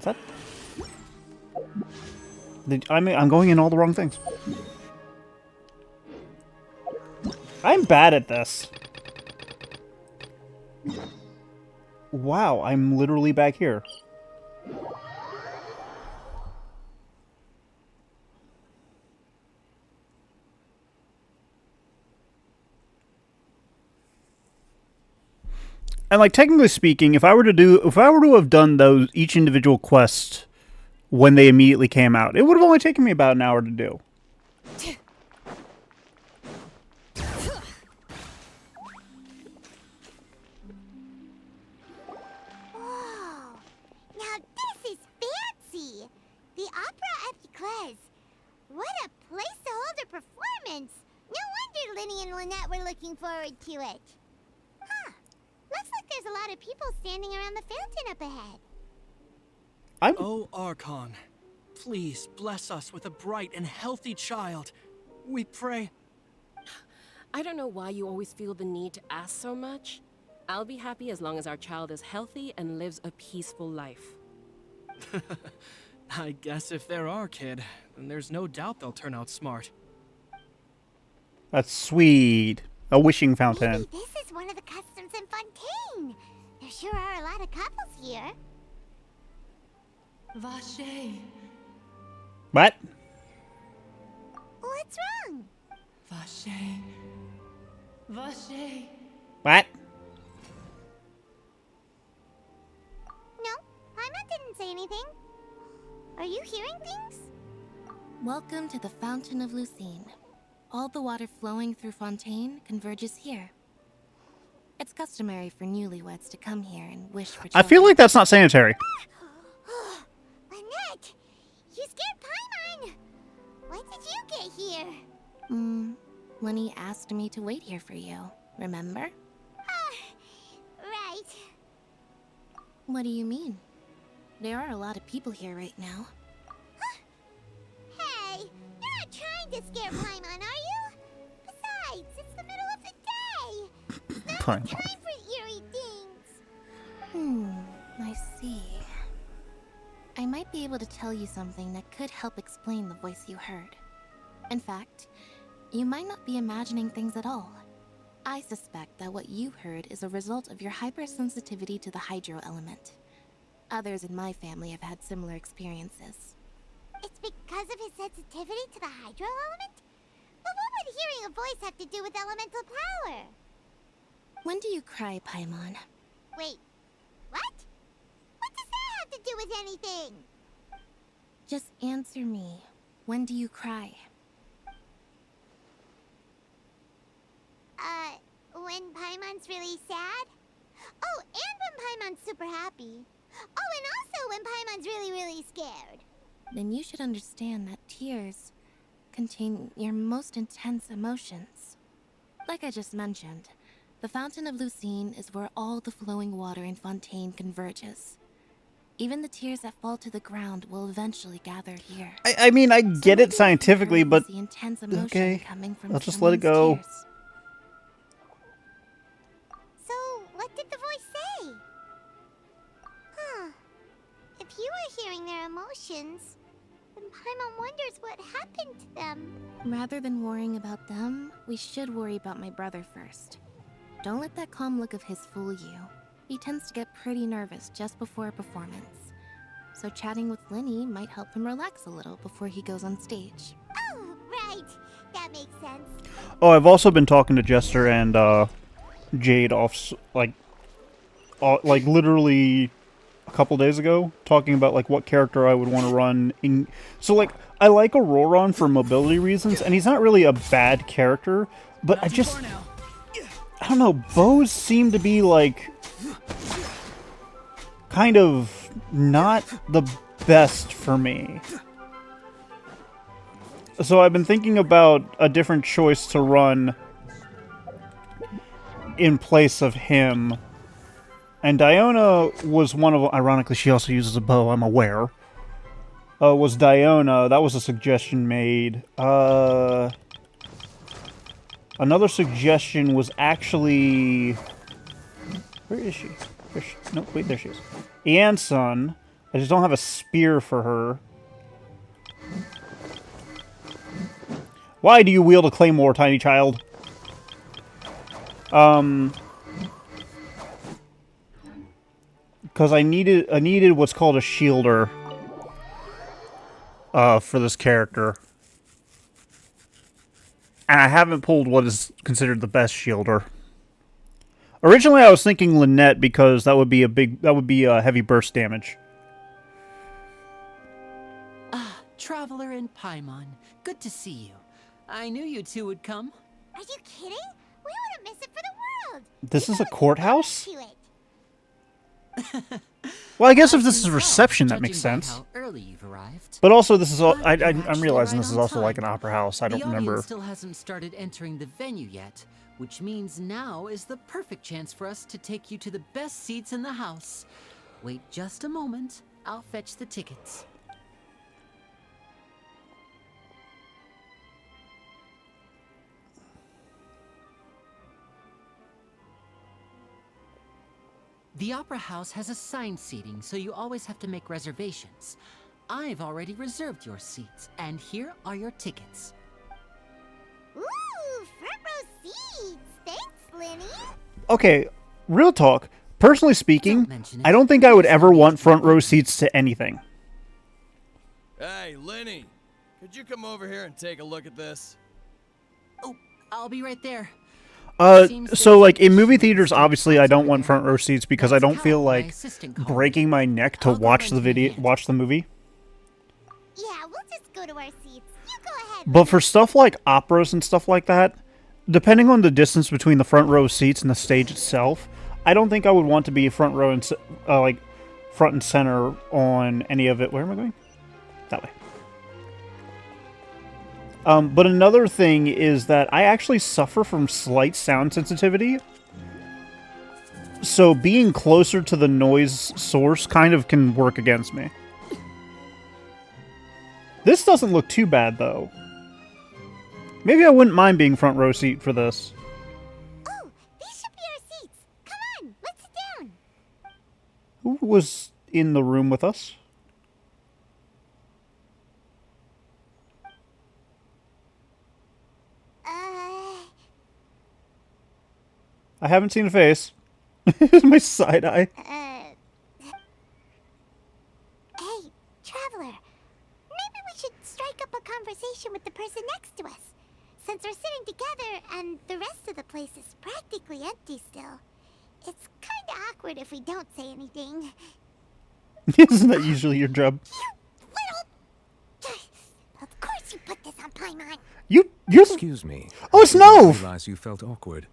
Is that... I'm going in all the wrong things. I'm bad at this. Wow, I'm literally back here. And like technically speaking, if I were to have done those each individual quest when they immediately came out, it would have only taken me about an hour to do. Whoa! Now this is fancy! The Opera at Kazm. What a place to hold a performance! No wonder Linny and Lynette were looking forward to it. Huh. Looks like there's a lot of people standing around the fountain up ahead. Oh, Archon, please bless us with a bright and healthy child. We pray. I don't know why you always feel the need to ask so much. I'll be happy as long as our child is healthy and lives a peaceful life. I guess if they're our kid, then there's no doubt they'll turn out smart. That's sweet. A wishing fountain. Maybe this is one of the customs in Fontaine. There sure are a lot of couples here. Vache. What? What's wrong? Vache. Vache. What? No, Paimon didn't say anything. Are you hearing things? Welcome to the Fountain of Lucine. All the water flowing through Fontaine converges here. It's customary for newlyweds to come here and wish for children. I feel like that's not sanitary. Lynette! You scared Paimon! When did you get here? Lenny asked me to wait here for you, remember? Right. What do you mean? There are a lot of people here right now. Hey, you're not trying to scare Paimon, are you? Besides, it's the middle of the day. It's not Paimon. the time for eerie things. I see. I might be able to tell you something that could help explain the voice you heard. In fact, you might not be imagining things at all. I suspect that what you heard is a result of your hypersensitivity to the hydro element. Others in my family have had similar experiences. It's because of his sensitivity to the hydro element? But what would hearing a voice have to do with elemental power? When do you cry, Paimon? Wait, what? What does that have to do with anything? Just answer me. When do you cry? When Paimon's really sad? Oh, and when Paimon's super happy. Oh, and also when Paimon's really, really scared. Then you should understand that tears contain your most intense emotions. Like I just mentioned, the Fountain of Lucine is where all the flowing water in Fontaine converges. Even the tears that fall to the ground will eventually gather here. I mean, I get it scientifically, but the intense emotion okay, coming from I'll just let it someone's go. tears. So, what did the voice say? Huh. If you were hearing their emotions, then Paimon wonders what happened to them. Rather than worrying about them, we should worry about my brother first. Don't let that calm look of his fool you. He tends to get pretty nervous just before a performance. So chatting with Linny might help him relax a little before he goes on stage. Oh, right. That makes sense. Oh, I've also been talking to Jester and Jade like literally a couple days ago, talking about like what character I would want to run in. So like I like Auroron for mobility reasons, and he's not really a bad character, but I don't know, bows seem to be like kind of not the best for me. So I've been thinking about a different choice to run in place of him. And Diona was one of them. Ironically, she also uses a bow, I'm aware. Was Diona. That was a suggestion made. Another suggestion was actually... Where is she? Nope, wait, there she is. Anson I just don't have a spear for her. Why do you wield a claymore, tiny child? Because I needed what's called a shielder for this character. And I haven't pulled what is considered the best shielder. Originally I was thinking Lynette because that would be a heavy burst damage. Traveler in Paimon, good to see you. I knew you two would come. Are you kidding? We wouldn't miss it for the world. This You is a know, courthouse? to it. Well, I guess if this is reception, that makes Judging by sense. how early you've arrived. But also, this is all. But you're I'm actually realizing right this is on also like an time. opera house. I don't The remember. audience still hasn't started entering the venue yet, which means now is the perfect chance for us to take you to the best seats in the house. Wait just a moment. I'll fetch the tickets. The Opera House has assigned seating, so you always have to make reservations. I've already reserved your seats, and here are your tickets. Ooh, front row seats. Thanks, Lenny. Okay, real talk. Personally speaking, Don't mention it. I don't think I would ever want front row seats to anything. Hey, Lenny, could you come over here and take a look at this? Oh, I'll be right there. So like in movie theaters, obviously I don't want front row seats because I don't feel like breaking my neck to watch the movie. Yeah, we'll just go to our seats. You go ahead. But for stuff like operas and stuff like that, depending on the distance between the front row seats and the stage itself, I don't think I would want to be front row and like front and center on any of it. Where am I going? That way. But another thing is that I actually suffer from slight sound sensitivity. So being closer to the noise source kind of can work against me. This doesn't look too bad, though. Maybe I wouldn't mind being front row seat for this. Oh, these should be our seats. Come on, let's sit down. Who was in the room with us? I haven't seen a face. My side eye. Hey, traveler. Maybe we should strike up a conversation with the person next to us. Since we're sitting together and the rest of the place is practically empty still. It's kinda awkward if we don't say anything. Isn't that usually your job? Little... Of course you put this on Paimon. You're... Excuse me. Oh, it's I didn't Nove! realize you felt awkward.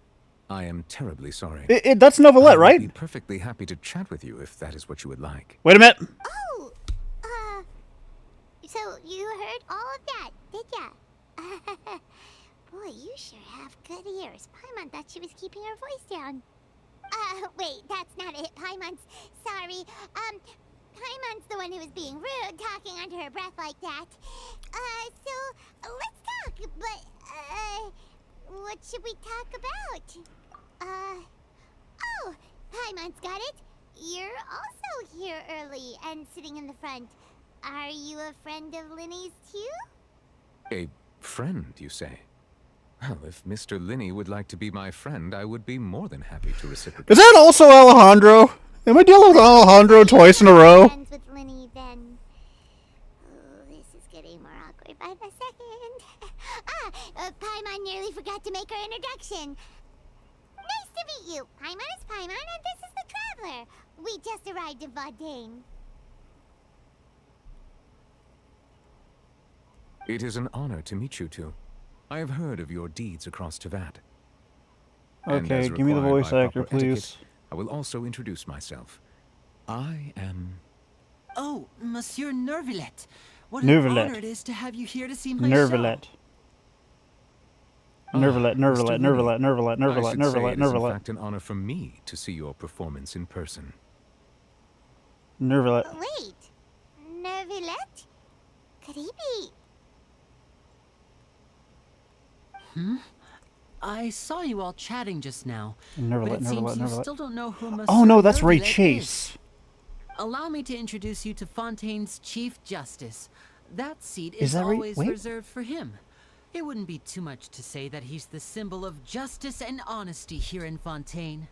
I am terribly sorry. That's Novelette, I would right? be perfectly happy to chat with you if that is what you would like. Wait a minute. Oh, so you heard all of that, did ya? Boy, you sure have good ears. Paimon thought she was keeping her voice down. Wait, that's not it. Paimon's sorry. Paimon's the one who was being rude, talking under her breath like that. So let's talk, but, what should we talk about? Oh, Paimon's got it. You're also here early and sitting in the front. Are you a friend of Linny's too? A friend, you say? Well, if Mr. Linney would like to be my friend, I would be more than happy to reciprocate. Is that also Alejandro? Am I dealing with Alejandro twice in a row? Friends with Linny, then. Oh, this is getting more awkward by the second. Paimon nearly forgot to make her introduction. Nice to meet you. Paimon is Paimon, and this is the Traveler. We just arrived in Vaudain. It is an honor to meet you two. I have heard of your deeds across Tevat. And Okay, as give me the required voice by actor, proper etiquette, please. I will also introduce myself. I am... Oh, Monsieur Nervillet. What Nervillet. an honor it is to have you here to see my Nervillet. show. Nervillet, Nervillet, Mr. Nervillet, Linney, Nervillet, I Nervillet, should say Nervillet, it is in Nervillet. fact an honor for me to see your performance in person. Nervillet. Wait, Nervillet? Could he be? I saw you all chatting just now, Nervillet, but it seems Nervillet, you Nervillet. still don't know who Monsieur Oh no, that's Ray Nervillet Chase. is. Allow me to introduce you to Fontaine's Chief Justice. That seat Is is that right? always Wait. reserved for him. It wouldn't be too much to say that he's the symbol of justice and honesty here in Fontaine.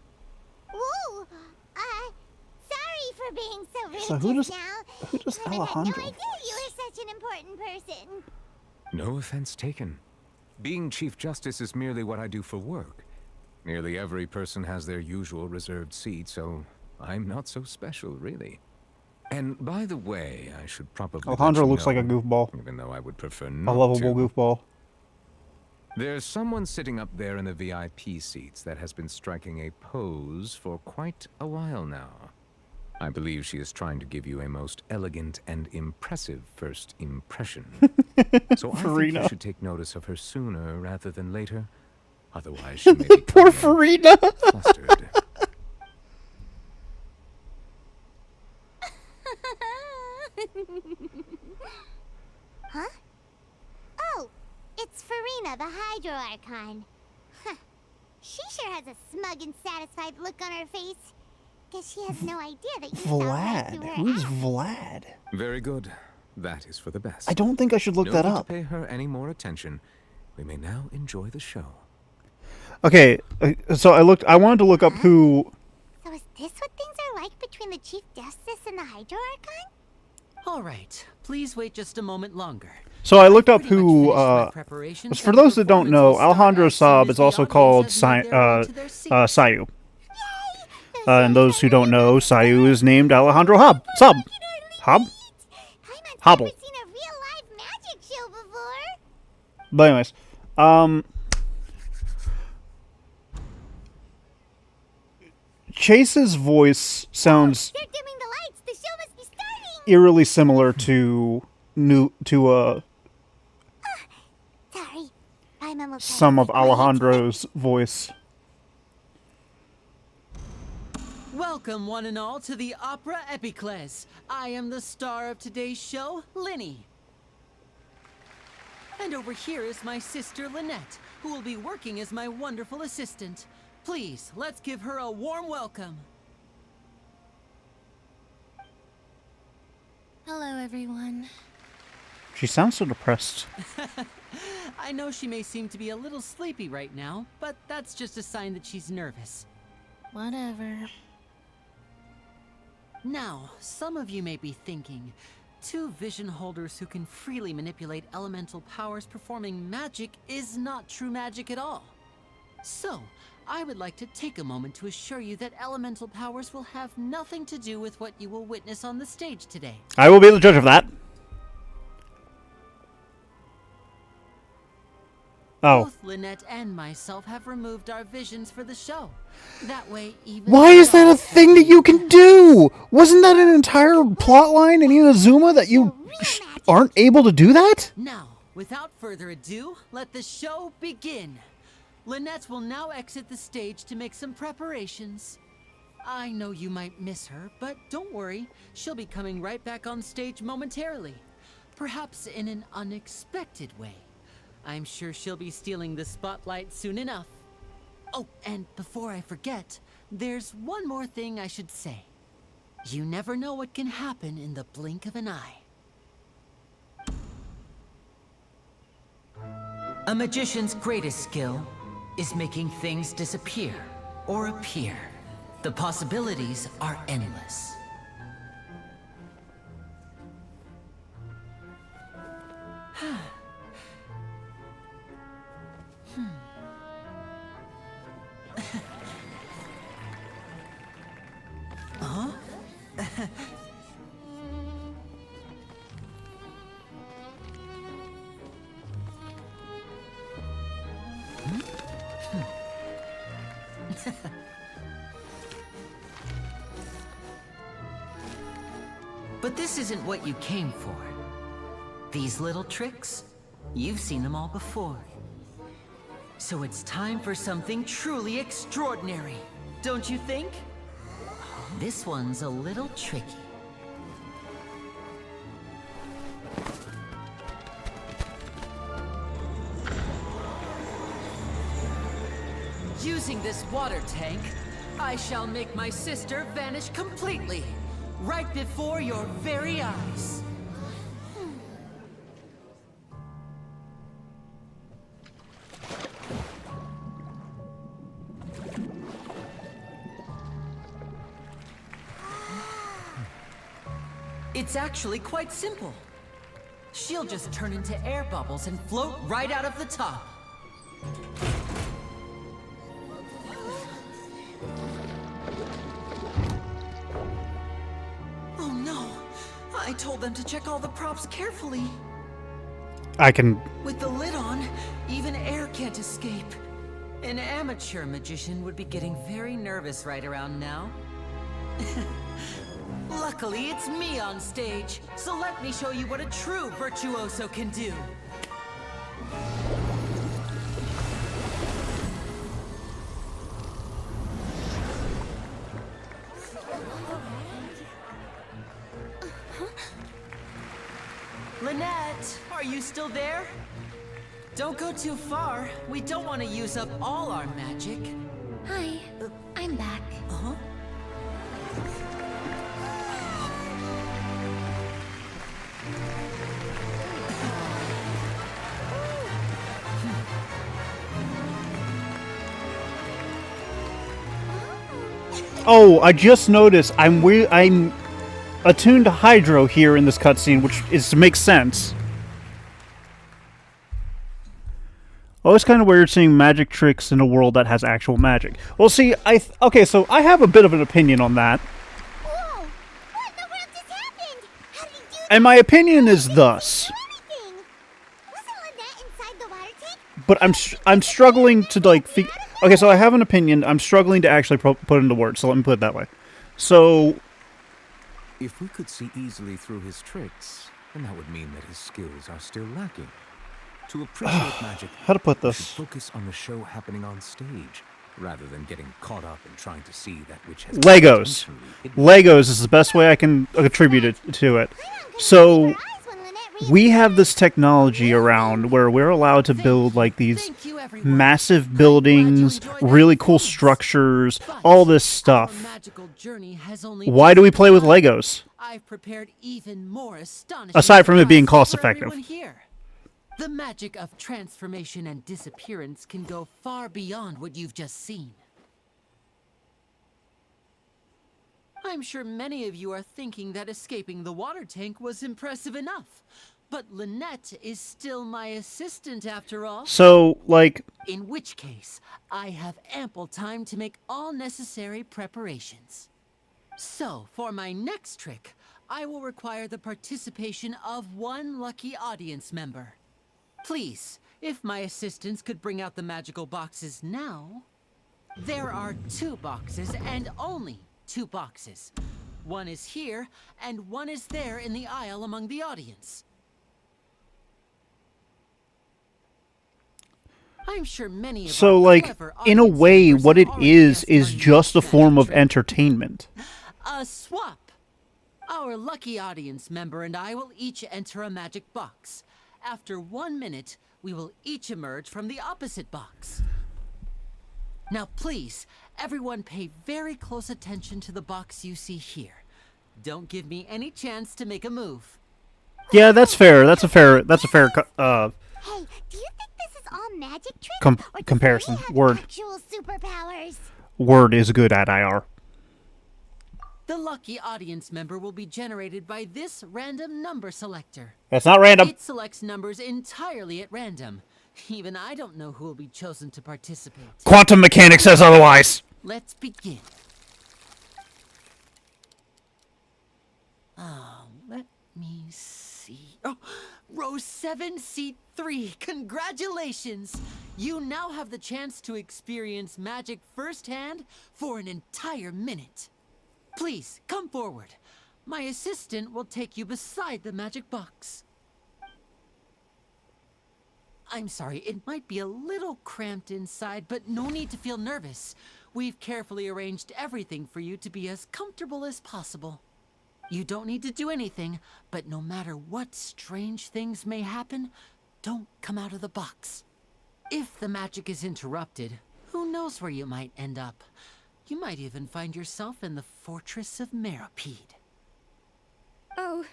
Whoa! Sorry for being so rude So who just does- now. who does I had no Alejandro? idea you were such an important person. No offense taken. Being Chief Justice is merely what I do for work. Nearly every person has their usual reserved seat, so I'm not so special, really. And by the way, I should probably let Alejandro you looks like a know, goofball. even though I would prefer A not lovable to. goofball. There's someone sitting up there in the VIP seats that has been striking a pose for quite a while now. I believe she is trying to give you a most elegant and impressive first impression. So I think Farina. you should take notice of her sooner rather than later. Otherwise, she may be Poor Farina. flustered. Huh? Oh, it's Farina, the Hydro Archon. Huh. She sure has a smug and satisfied look on her face. Guess she has no idea that you sound right to Vlad. her Who's ass. Vlad? Very good. That is for the best. I don't think I should look No that need up. to pay her any more attention. We may now enjoy the show. Okay, so I wanted to look up who. So is this what things are like between the Chief Justice and the Hydro Archon? All right, please wait just a moment longer. So I looked up Pretty much who. finished my preparations, For and the those that don't performance know, will start Alejandro as soon Saab as is the also audience called has made their way to their seats. Sayu. And those who don't know, Sayu is named Alejandro Saab. Hob. Paimon's Hobble. never seen a real live magic show before. But anyways, Chase's voice sounds They're dimming the lights. The show must be starting. eerily similar to Sorry. Paimon will try to some of stay quiet. Alejandro's voice. Welcome, one and all, to the Opera Epicles. I am the star of today's show, Linny. And over here is my sister, Lynette, who will be working as my wonderful assistant. Please, let's give her a warm welcome. Hello, everyone. She sounds so depressed. I know she may seem to be a little sleepy right now, but that's just a sign that she's nervous. Whatever. Now, some of you may be thinking, two vision holders who can freely manipulate elemental powers performing magic is not true magic at all. So, I would like to take a moment to assure you that elemental powers will have nothing to do with what you will witness on the stage today. I will be the judge of that. Oh. Both Lynette and myself have removed our visions for the show. That way, even Why is that a adults thing that can you can do? Wasn't that an entire plot line in Inazuma that you aren't able to do that? Now, without further ado, let the show begin. Lynette will now exit the stage to make some preparations. I know you might miss her, but don't worry. She'll be coming right back on stage momentarily. Perhaps in an unexpected way. I'm sure she'll be stealing the spotlight soon enough. Oh, and before I forget, there's one more thing I should say. You never know what can happen in the blink of an eye. A magician's greatest skill is making things disappear or appear. The possibilities are endless. But this isn't what you came for. These little tricks, you've seen them all before. So it's time for something truly extraordinary, don't you think? This one's a little tricky. Using this water tank, I shall make my sister vanish completely. right before your very eyes. It's actually quite simple. She'll just turn into air bubbles and float right out of the top. Oh no! I told them to check all the props carefully. I can... With the lid on, even air can't escape. An amateur magician would be getting very nervous right around now. Luckily, it's me on stage, so let me show you what a true virtuoso can do. Lynette, are you still there? Don't go too far. We don't want to use up all our magic. Hi, I'm back. Uh-huh. Oh, I just noticed I'm attuned to Hydro here in this cutscene, which makes sense. Always kind of weird seeing magic tricks in a world that has actual magic. Well, see, okay, so I have a bit of an opinion on that. Whoa! What in the world just happened? How did he do that? And my opinion is thus. Anything? Wasn't Lynette inside the water tank? But I'm struggling to, like... Okay, so I have an opinion. I'm struggling to actually put it into words, so let me put it that way. So... If we could see easily through his tricks, then that would mean that his skills are still lacking. To appreciate magic, how to put we this? should focus on the show happening on stage, rather than getting caught up in trying to see that which has... Legos. Legos is the best way I can attribute it to it. So... we have this technology around where we're allowed to build like these massive buildings, really cool structures, all this stuff. Why do we play with Legos? I've prepared even more astonishing Aside from it being cost for effective. everyone here. The magic of transformation and disappearance can go far beyond what you've just seen. I'm sure many of you are thinking that escaping the water tank was impressive enough. But Lynette is still my assistant after all. So, like... in which case, I have ample time to make all necessary preparations. So, for my next trick, I will require the participation of one lucky audience member. Please, if my assistants could bring out the magical boxes now. There are 2 boxes and only 2 boxes. One is here, and one is there in the aisle among the audience. I'm sure many of so, our like, clever in a audience way, members what have it already is guessed our just a next form of trick. entertainment. A swap. Our lucky audience member and I will each enter a magic box. After 1 minute, we will each emerge from the opposite box. Now please, everyone pay very close attention to the box you see here. Don't give me any chance to make a move. Yeah, that's fair. That's a fair Hey, do you think this is all magic tricks? Or does comparison. Lily have Word. actual superpowers? Word is good at IR. The lucky audience member will be generated by this random number selector. That's not random. It selects numbers entirely at random. Even I don't know who will be chosen to participate. Quantum mechanics says otherwise. Let's begin. Let me see. Oh, row 7, seat 3. Congratulations! You now have the chance to experience magic firsthand for an entire minute. Please, come forward. My assistant will take you beside the magic box. I'm sorry, it might be a little cramped inside, but no need to feel nervous. We've carefully arranged everything for you to be as comfortable as possible. You don't need to do anything, but no matter what strange things may happen, don't come out of the box. If the magic is interrupted, who knows where you might end up? You might even find yourself in the Fortress of Meropide. Oh,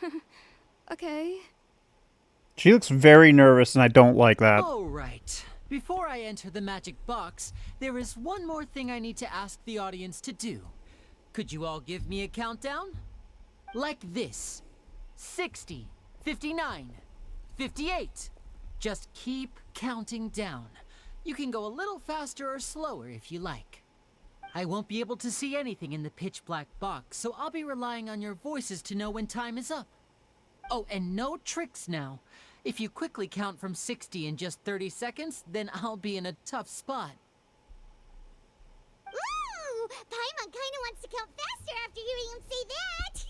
okay. She looks very nervous, and I don't like that. All right. Before I enter the magic box, there is one more thing I need to ask the audience to do. Could you all give me a countdown? Like this. 60, 59, 58. Just keep counting down. You can go a little faster or slower if you like. I won't be able to see anything in the pitch black box, so I'll be relying on your voices to know when time is up. Oh, and no tricks now. If you quickly count from 60 in just 30 seconds, then I'll be in a tough spot. Ooh! Paimon kinda wants to count faster after hearing him say that!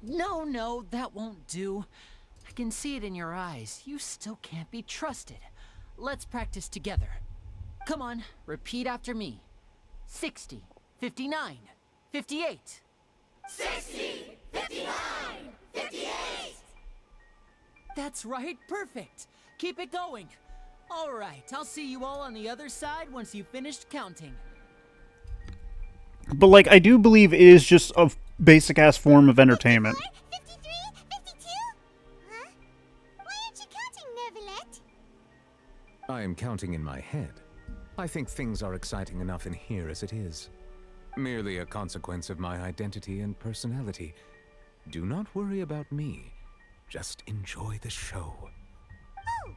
No, that won't do. I can see it in your eyes. You still can't be trusted. Let's practice together. Come on, repeat after me. 60, 59, 58. 60, 59, 58! That's right, perfect. Keep it going. All right, I'll see you all on the other side once you've finished counting. But, like, I do believe it is just a basic-ass form of entertainment. 53, 52? Huh? Why aren't you counting, Nervalet? I am counting in my head. I think things are exciting enough in here as it is. Merely a consequence of my identity and personality. Do not worry about me. Just enjoy the show. Oh,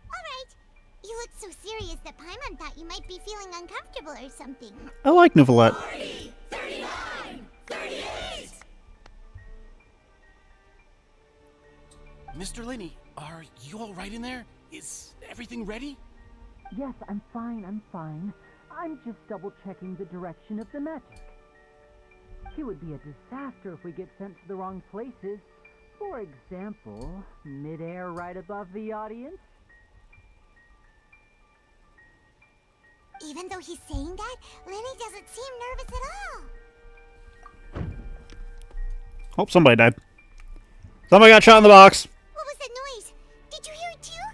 alright. You look so serious that Paimon thought you might be feeling uncomfortable or something. I like Neuvillette. 40, 39, 38! Mr. Linney, are you all right in there? Is everything ready? Yes, I'm fine. I'm just double-checking the direction of the magic. It would be a disaster if we get sent to the wrong places. For example, mid-air right above the audience. Even though he's saying that, Lenny doesn't seem nervous at all. Oh, somebody died. Somebody got shot in the box. What was that noise? Did you hear it too?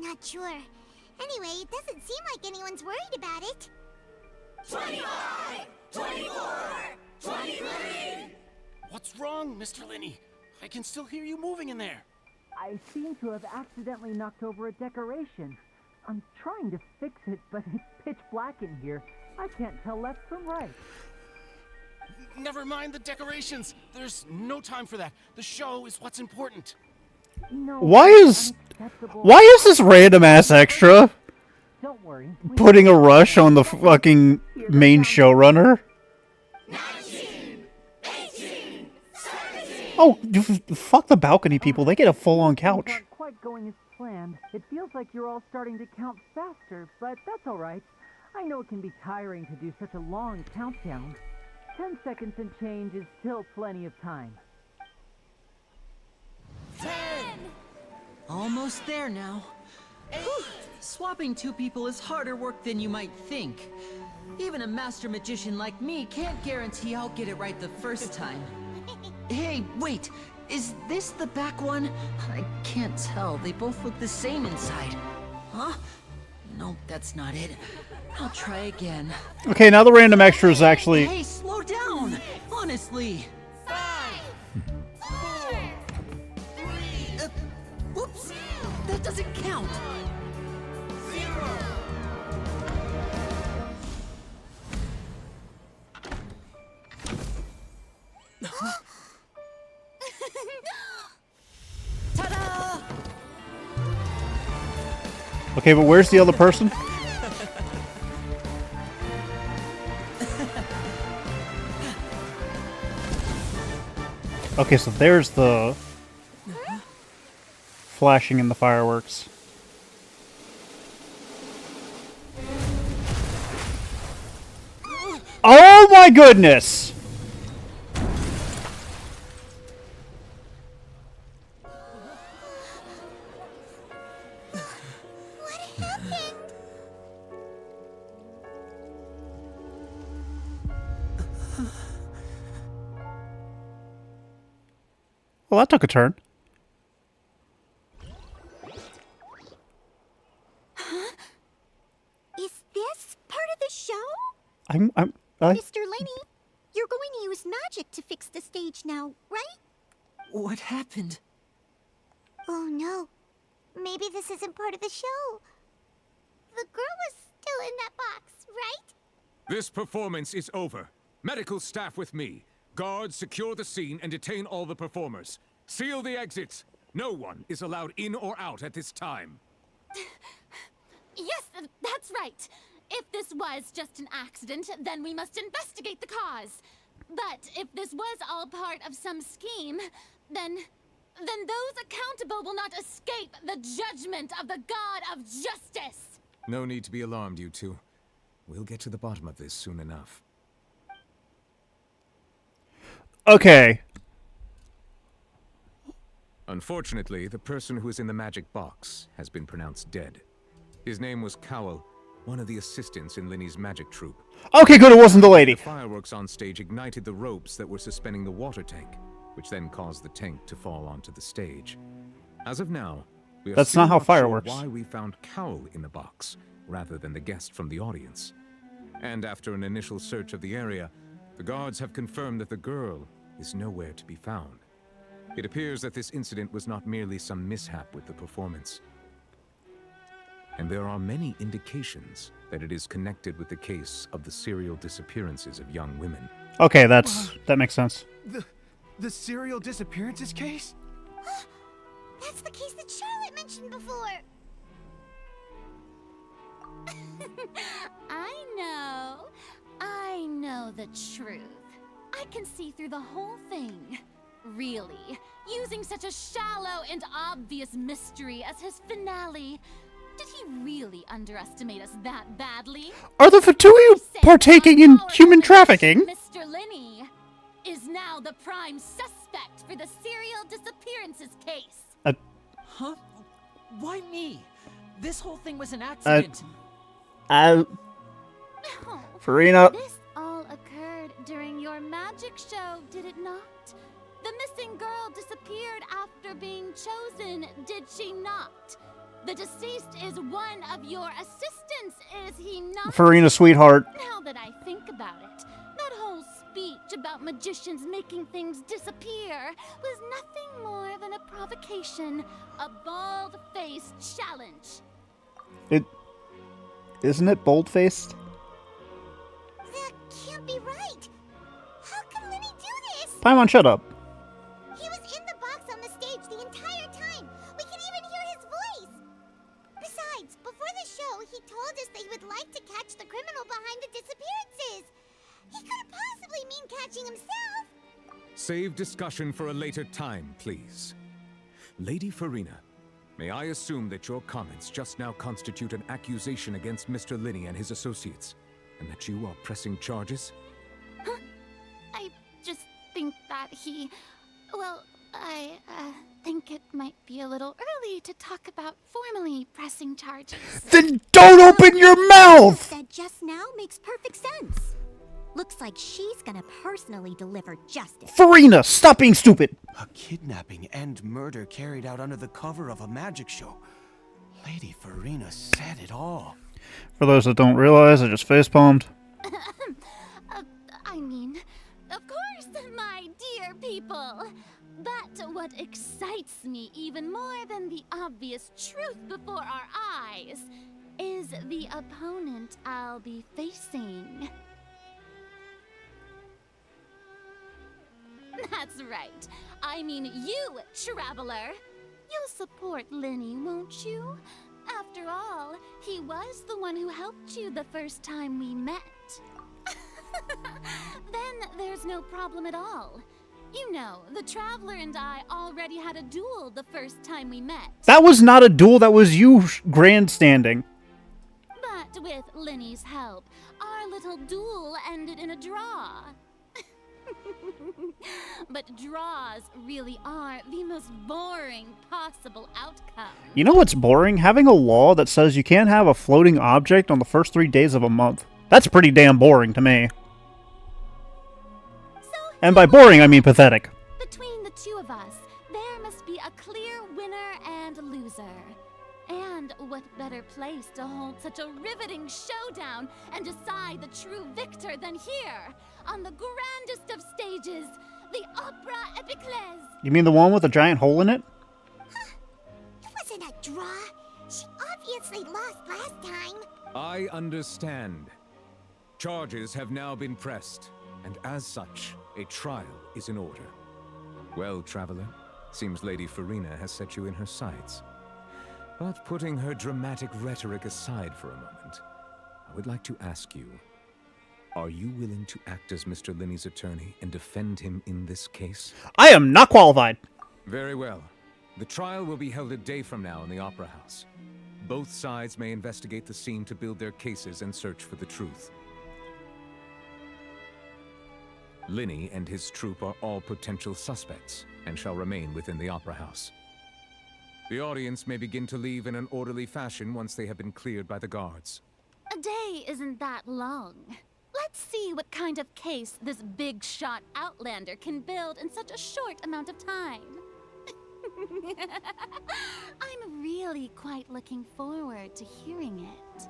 Not sure. Anyway, it doesn't seem like anyone's worried about it. 25, 24, 23. What's wrong, Mr. Linney? I can still hear you moving in there. I seem to have accidentally knocked over a decoration. I'm trying to fix it, but it's pitch black in here. I can't tell left from right. Never mind the decorations. There's no time for that. The show is what's important. No, Why is this random ass extra Don't worry. putting a rush on the fucking main showrunner? 19, 18, 17. Oh, fuck the balcony people. They get a full-on couch. Things aren't quite going as planned. It feels like you're all starting to count faster, but that's all right. I know it can be tiring to do such a long countdown. 10 seconds and change is still plenty of time. 10! Almost there now. Whew. Swapping two people is harder work than you might think. Even a master magician like me can't guarantee I'll get it right the first time. Hey, wait! Is this the back one? I can't tell. They both look the same inside. Huh? No, that's not it. I'll try again. Okay, now the random extra is actually... Hey, slow down! Honestly! 5, 4, 3, Whoops! That doesn't count! 0. Ta-da! Okay, but where's the other person? Okay, so there's the flashing in the fireworks. Oh my goodness! What happened? Well, that took a turn. Is this part of the show? I'm Mr. Laney, you're going to use magic to fix the stage now, right? What happened? Oh no. Maybe this isn't part of the show. The girl was still in that box, right? This performance is over. Medical staff with me. Guards, secure the scene and detain all the performers. Seal the exits. No one is allowed in or out at this time. Yes, that's right. If this was just an accident, then we must investigate the cause. But if this was all part of some scheme, then those accountable will not escape the judgment of the God of Justice. No need to be alarmed, you two. We'll get to the bottom of this soon enough. Okay. Unfortunately, the person who is in the magic box has been pronounced dead. His name was Cowell, one of the assistants in Linny's magic troupe. Okay, good, it wasn't the lady. The fireworks on stage ignited the ropes that were suspending the water tank, which then caused the tank to fall onto the stage. As of now, we are That's still not how fire sure works. why we found Cowell in the box, rather than the guest from the audience. And after an initial search of the area, the guards have confirmed that the girl is nowhere to be found. It appears that this incident was not merely some mishap with the performance. And there are many indications that it is connected with the case of the serial disappearances of young women. Okay, that makes sense. The serial disappearances case? That's the case that Charlotte mentioned before. I know the truth. I can see through the whole thing. Really, using such a shallow and obvious mystery as his finale. Did he really underestimate us that badly? Are the Fatui partaking in human trafficking? Mr. Linny is now the prime suspect for the serial disappearances case. Huh? Why me? This whole thing was an accident. Farina. This all occurred during your magic show, did it not? The missing girl disappeared after being chosen, did she not? The deceased is one of your assistants, is he not? Farina, sweetheart. Now that I think about it, that whole speech about magicians making things disappear was nothing more than a provocation, a bald-faced challenge. Isn't it bold-faced? That can't be right. How can Linny do this? Paimon, shut up. He was in the box on the stage the entire time. We can even hear his voice. Besides, before the show, he told us that he would like to catch the criminal behind the disappearances. He couldn't possibly mean catching himself. Save discussion for a later time, please. Lady Farina, may I assume that your comments just now constitute an accusation against Mr. Linny and his associates, and that you are pressing charges? Huh? I just think that he... Well, I think it might be a little early to talk about formally pressing charges. Then don't open your mouth! That just now makes perfect sense. Looks like she's gonna personally deliver justice. Farina, stop being stupid! A kidnapping and murder carried out under the cover of a magic show. Lady Farina said it all. For those that don't realize, I just facepalmed. I mean, of course, my dear people. But what excites me even more than the obvious truth before our eyes is the opponent I'll be facing. That's right. I mean you, Traveler. You'll support Linny, won't you? After all, he was the one who helped you the first time we met. Then there's no problem at all. You know, the Traveler and I already had a duel the first time we met. That was not a duel, that was you grandstanding. But with Linny's help, our little duel ended in a draw. But draws really are the most boring possible outcome. You know what's boring? Having a law that says you can't have a floating object on the first 3 days of a month. That's pretty damn boring to me. And by boring, I mean pathetic. Between the two of us, there must be a clear winner and loser. And what better place to hold such a riveting showdown and decide the true victor than here, on the grandest of stages, the Opera Epiclese. You mean the one with a giant hole in it? It wasn't a draw. She obviously lost last time. I understand. Charges have now been pressed, and as such, a trial is in order. Well, Traveler, seems Lady Farina has set you in her sights. But putting her dramatic rhetoric aside for a moment, I would like to ask you, are you willing to act as Mr. Linney's attorney and defend him in this case? I am not qualified. Very well. The trial will be held a day from now in the Opera House. Both sides may investigate the scene to build their cases and search for the truth. Linney and his troupe are all potential suspects and shall remain within the Opera House. The audience may begin to leave in an orderly fashion once they have been cleared by the guards. A day isn't that long. Let's see what kind of case this big-shot outlander can build in such a short amount of time. I'm really quite looking forward to hearing it.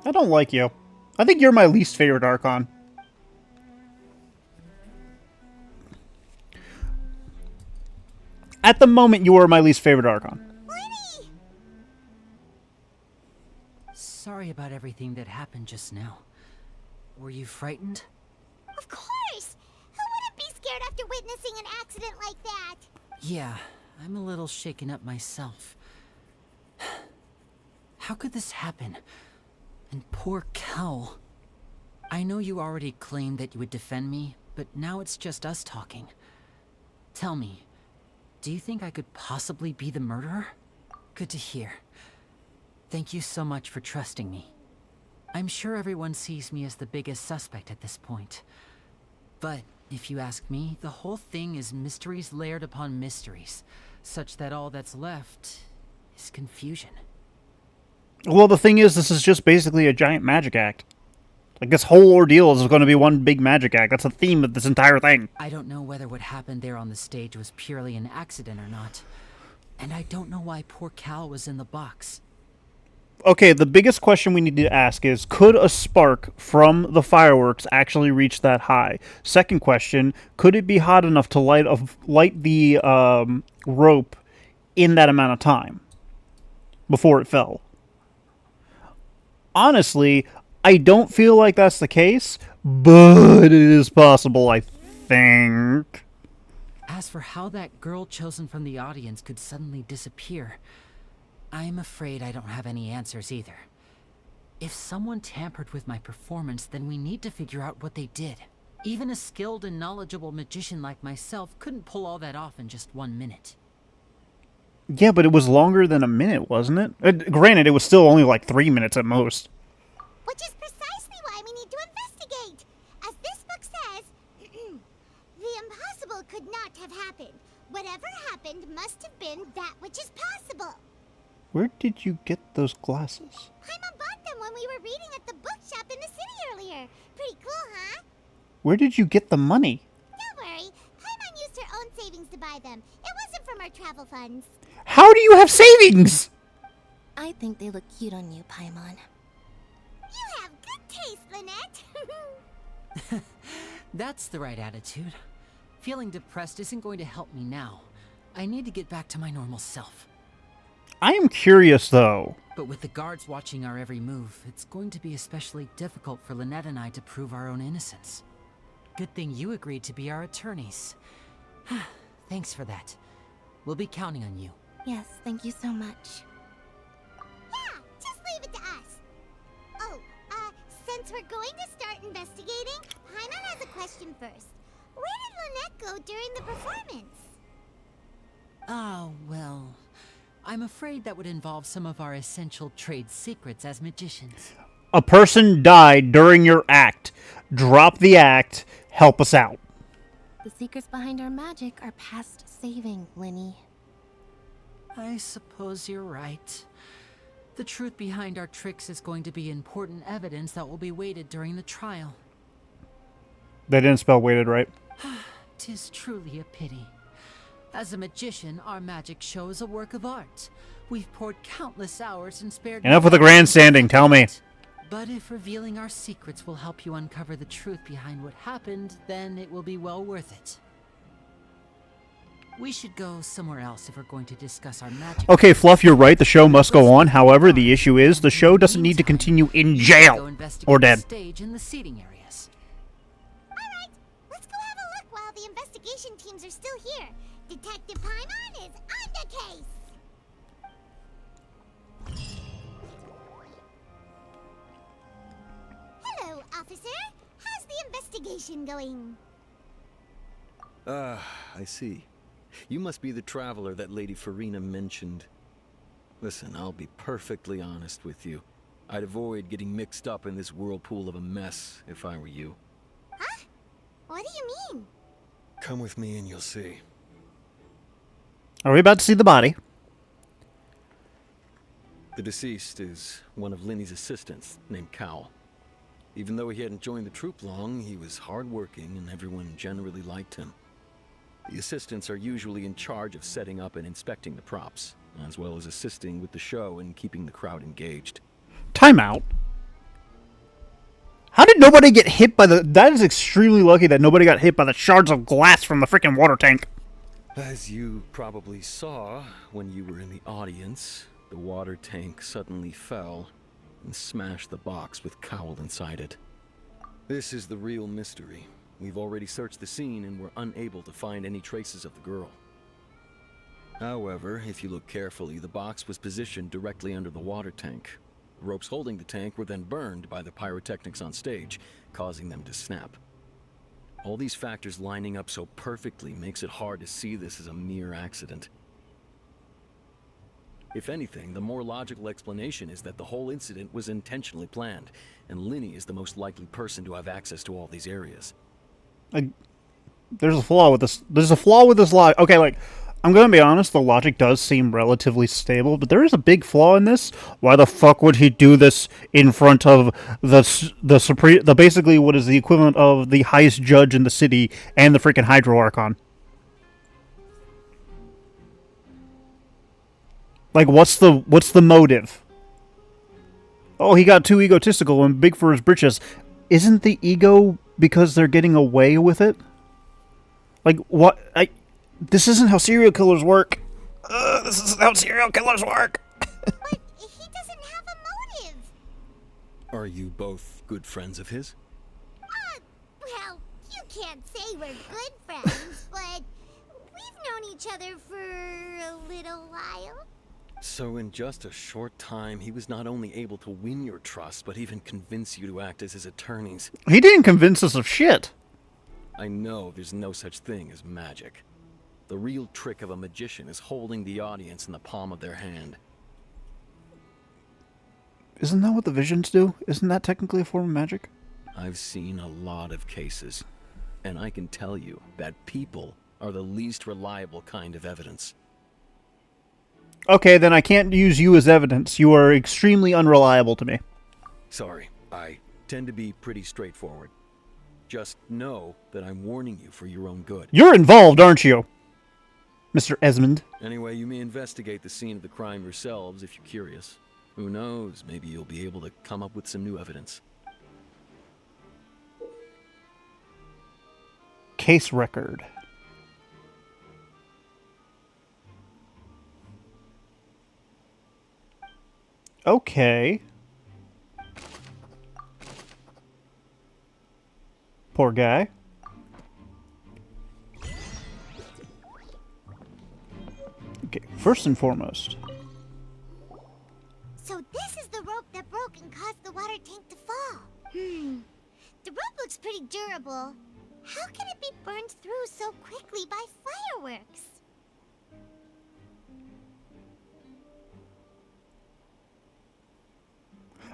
I don't like you. I think you're my least favorite Archon. At the moment, you are my least favorite Archon. Lenny! Sorry about everything that happened just now. Were you frightened? Of course! Who wouldn't be scared after witnessing an accident like that? Yeah, I'm a little shaken up myself. How could this happen? And poor Kel. I know you already claimed that you would defend me, but now it's just us talking. Tell me, do you think I could possibly be the murderer? Good to hear. Thank you so much for trusting me. I'm sure everyone sees me as the biggest suspect at this point. But if you ask me, the whole thing is mysteries layered upon mysteries, such that all that's left is confusion. Well, the thing is, this is just basically a giant magic act. Like, this whole ordeal is going to be one big magic act. That's the theme of this entire thing. I don't know whether what happened there on the stage was purely an accident or not. And I don't know why poor Cal was in the box. Okay, the biggest question we need to ask is, could a spark from the fireworks actually reach that high? Second question, could it be hot enough to light the rope in that amount of time before it fell? Honestly, I don't feel like that's the case, but it is possible, I think. As for how that girl chosen from the audience could suddenly disappear, I'm afraid I don't have any answers either. If someone tampered with my performance, then we need to figure out what they did. Even a skilled and knowledgeable magician like myself couldn't pull all that off in just 1 minute. Yeah, but it was longer than a minute, wasn't it? Granted, it was still only like 3 minutes at most. Which is precisely why we need to investigate. As this book says, the impossible could not have happened. Whatever happened must have been that which is possible. Where did you get those glasses? Paimon bought them when we were reading at the bookshop in the city earlier. Pretty cool, huh? Where did you get the money? Don't worry. Paimon used her own savings to buy them. It wasn't from our travel funds. How do you have savings? I think they look cute on you, Paimon. You have good taste, Lynette. That's the right attitude. Feeling depressed isn't going to help me now. I need to get back to my normal self. I am curious, though. But with the guards watching our every move, it's going to be especially difficult for Lynette and I to prove our own innocence. Good thing you agreed to be our attorneys. Thanks for that. We'll be counting on you. Yes, thank you so much. Yeah, just leave it to us. Oh, since we're going to start investigating, Paimon has a question first. Where did Lynette go during the performance? Oh, well, I'm afraid that would involve some of our essential trade secrets as magicians. A person died during your act. Drop the act. Help us out. The secrets behind our magic are past saving, Linny. I suppose you're right. The truth behind our tricks is going to be important evidence that will be weighted during the trial. They didn't spell weighted right. 'Tis truly a pity. As a magician, our magic show is a work of art. We've poured countless hours and spared... Enough with the grandstanding, tell me. But if revealing our secrets will help you uncover the truth behind what happened, then it will be well worth it. We should go somewhere else if we're going to discuss our magic. Okay, Fluff, you're right. The show must go on. However, the issue is the show doesn't need to continue in jail or dead. Stage in the seating areas. All right, let's go have a look while the investigation teams are still here. Detective Paimon is on the case. Hello, officer. How's the investigation going? I see. You must be the traveler that Lady Farina mentioned. Listen, I'll be perfectly honest with you. I'd avoid getting mixed up in this whirlpool of a mess if I were you. Huh? What do you mean? Come with me and you'll see. Are we about to see the body? The deceased is one of Linny's assistants, named Cal. Even though he hadn't joined the troupe long, he was hardworking and everyone generally liked him. The assistants are usually in charge of setting up and inspecting the props, as well as assisting with the show and keeping the crowd engaged. Time out. How did nobody get hit by the... That is extremely lucky that nobody got hit by the shards of glass from the freaking water tank. As you probably saw when you were in the audience, the water tank suddenly fell and smashed the box with Cowl inside it. This is the real mystery. We've already searched the scene and were unable to find any traces of the girl. However, if you look carefully, the box was positioned directly under the water tank. The ropes holding the tank were then burned by the pyrotechnics on stage, causing them to snap. All these factors lining up so perfectly makes it hard to see this as a mere accident. If anything, the more logical explanation is that the whole incident was intentionally planned, and Linny is the most likely person to have access to all these areas. There's a flaw with this. There's a flaw with this logic. Okay, like, I'm gonna be honest, the logic does seem relatively stable, but there is a big flaw in this. Why the fuck would he do this in front of the basically what is the equivalent of the highest judge in the city and the freaking Hydro Archon? Like, what's the motive? Oh, he got too egotistical and big for his britches. Isn't the ego because they're getting away with it? Like, what? This isn't how serial killers work. This isn't how serial killers work. But he doesn't have a motive. Are you both good friends of his? Well, you can't say we're good friends, but we've known each other for a little while. So in just a short time, he was not only able to win your trust, but even convince you to act as his attorneys. He didn't convince us of shit. I know there's no such thing as magic. The real trick of a magician is holding the audience in the palm of their hand. Isn't that what the visions do? Isn't that technically a form of magic? I've seen a lot of cases, and I can tell you that people are the least reliable kind of evidence. Okay, then I can't use you as evidence. You are extremely unreliable to me. Sorry, I tend to be pretty straightforward. Just know that I'm warning you for your own good. You're involved, aren't you, Mr. Esmond? Anyway, you may investigate the scene of the crime yourselves if you're curious. Who knows, maybe you'll be able to come up with some new evidence. Case record. Okay. Poor guy. Okay, first and foremost. So this is the rope that broke and caused the water tank to fall. The rope looks pretty durable. How can it be burned through so quickly by fireworks?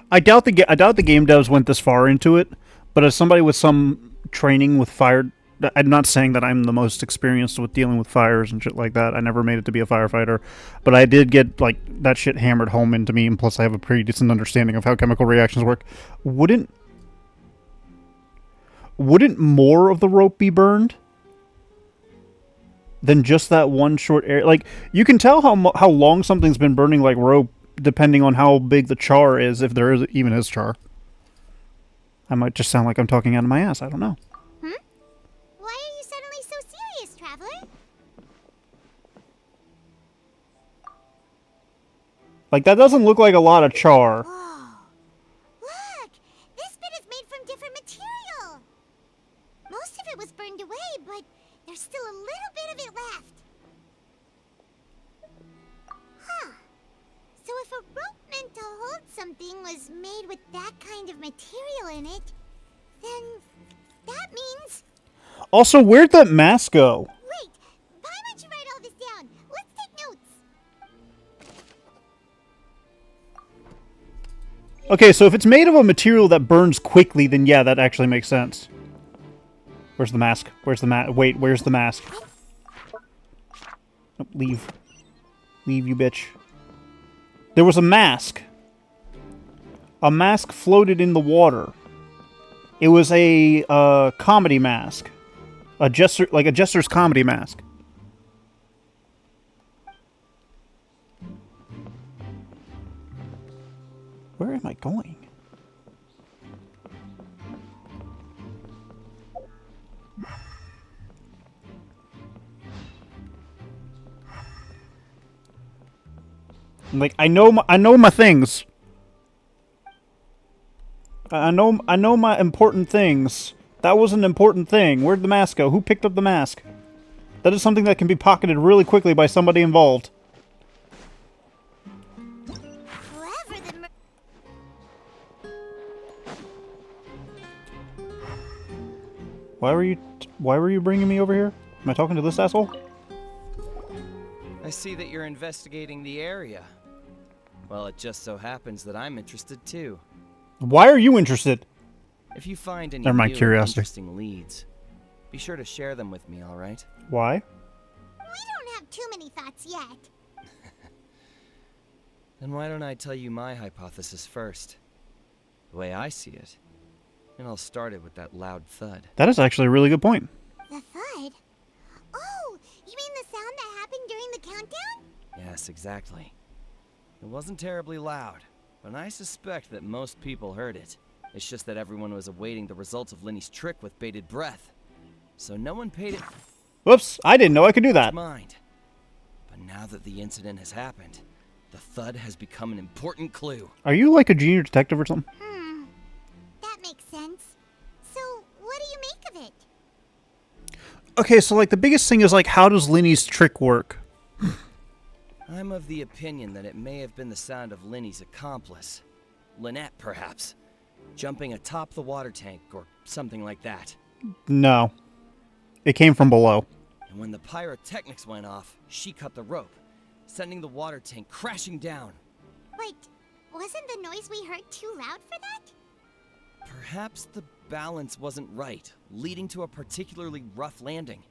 I doubt the game devs went this far into it, but as somebody with some training with fire, I'm not saying that I'm the most experienced with dealing with fires and shit like that. I never made it to be a firefighter, but I did get like that shit hammered home into me, and plus I have a pretty decent understanding of how chemical reactions work. Wouldn't more of the rope be burned than just that one short area. Like, you can tell how long something's been burning like rope depending on how big the char is, if there even is char. I might just sound like I'm talking out of my ass. I don't know. Why are you suddenly so serious, Traveler? Like, that doesn't look like a lot of char. Look! This bit is made from different material! Most of it was burned away, but there's still a little bit of it left. Huh. So if a rope meant to hold something was made with that kind of material in it, then that means... Also, where'd that mask go? Wait! Why don't you write all this down? Let's take notes! Okay, so if it's made of a material that burns quickly, then yeah, that actually makes sense. Where's the mask? Where's the wait, where's the mask? Nope, leave. Leave, you bitch. There was a mask. A mask floated in the water. It was a comedy mask. A jester, like a jester's comedy mask. Where am I going? Like, I know my things. I know my important things. That was an important thing. Where'd the mask go? Who picked up the mask? That is something that can be pocketed really quickly by somebody involved. Why were you bringing me over here? Am I talking to this asshole? I see that you're investigating the area. Well, it just so happens that I'm interested too. Why are you interested? If you find any Never mind, new curiosity. interesting leads, be sure to share them with me, all right? Why? We don't have too many thoughts yet. Then why don't I tell you my hypothesis first? The way I see it. And I'll start it with that loud thud. That is actually a really good point. The thud? Oh, you mean the sound that happened during the countdown? Yes, exactly. It wasn't terribly loud, but I suspect that most people heard it. It's just that everyone was awaiting the results of Lenny's trick with bated breath. So no one paid it... Whoops, I didn't know I could do that. ...mind. But now that the incident has happened, the thud has become an important clue. Are you like a junior detective or something? That makes sense. So, what do you make of it? Okay, so like the biggest thing is like, how does Lenny's trick work? I'm of the opinion that it may have been the sound of Lenny's accomplice. Lynette, perhaps. Jumping atop the water tank or something like that. No. It came from below. And when the pyrotechnics went off, she cut the rope, sending the water tank crashing down. Wait, wasn't the noise we heard too loud for that? Perhaps the balance wasn't right, leading to a particularly rough landing.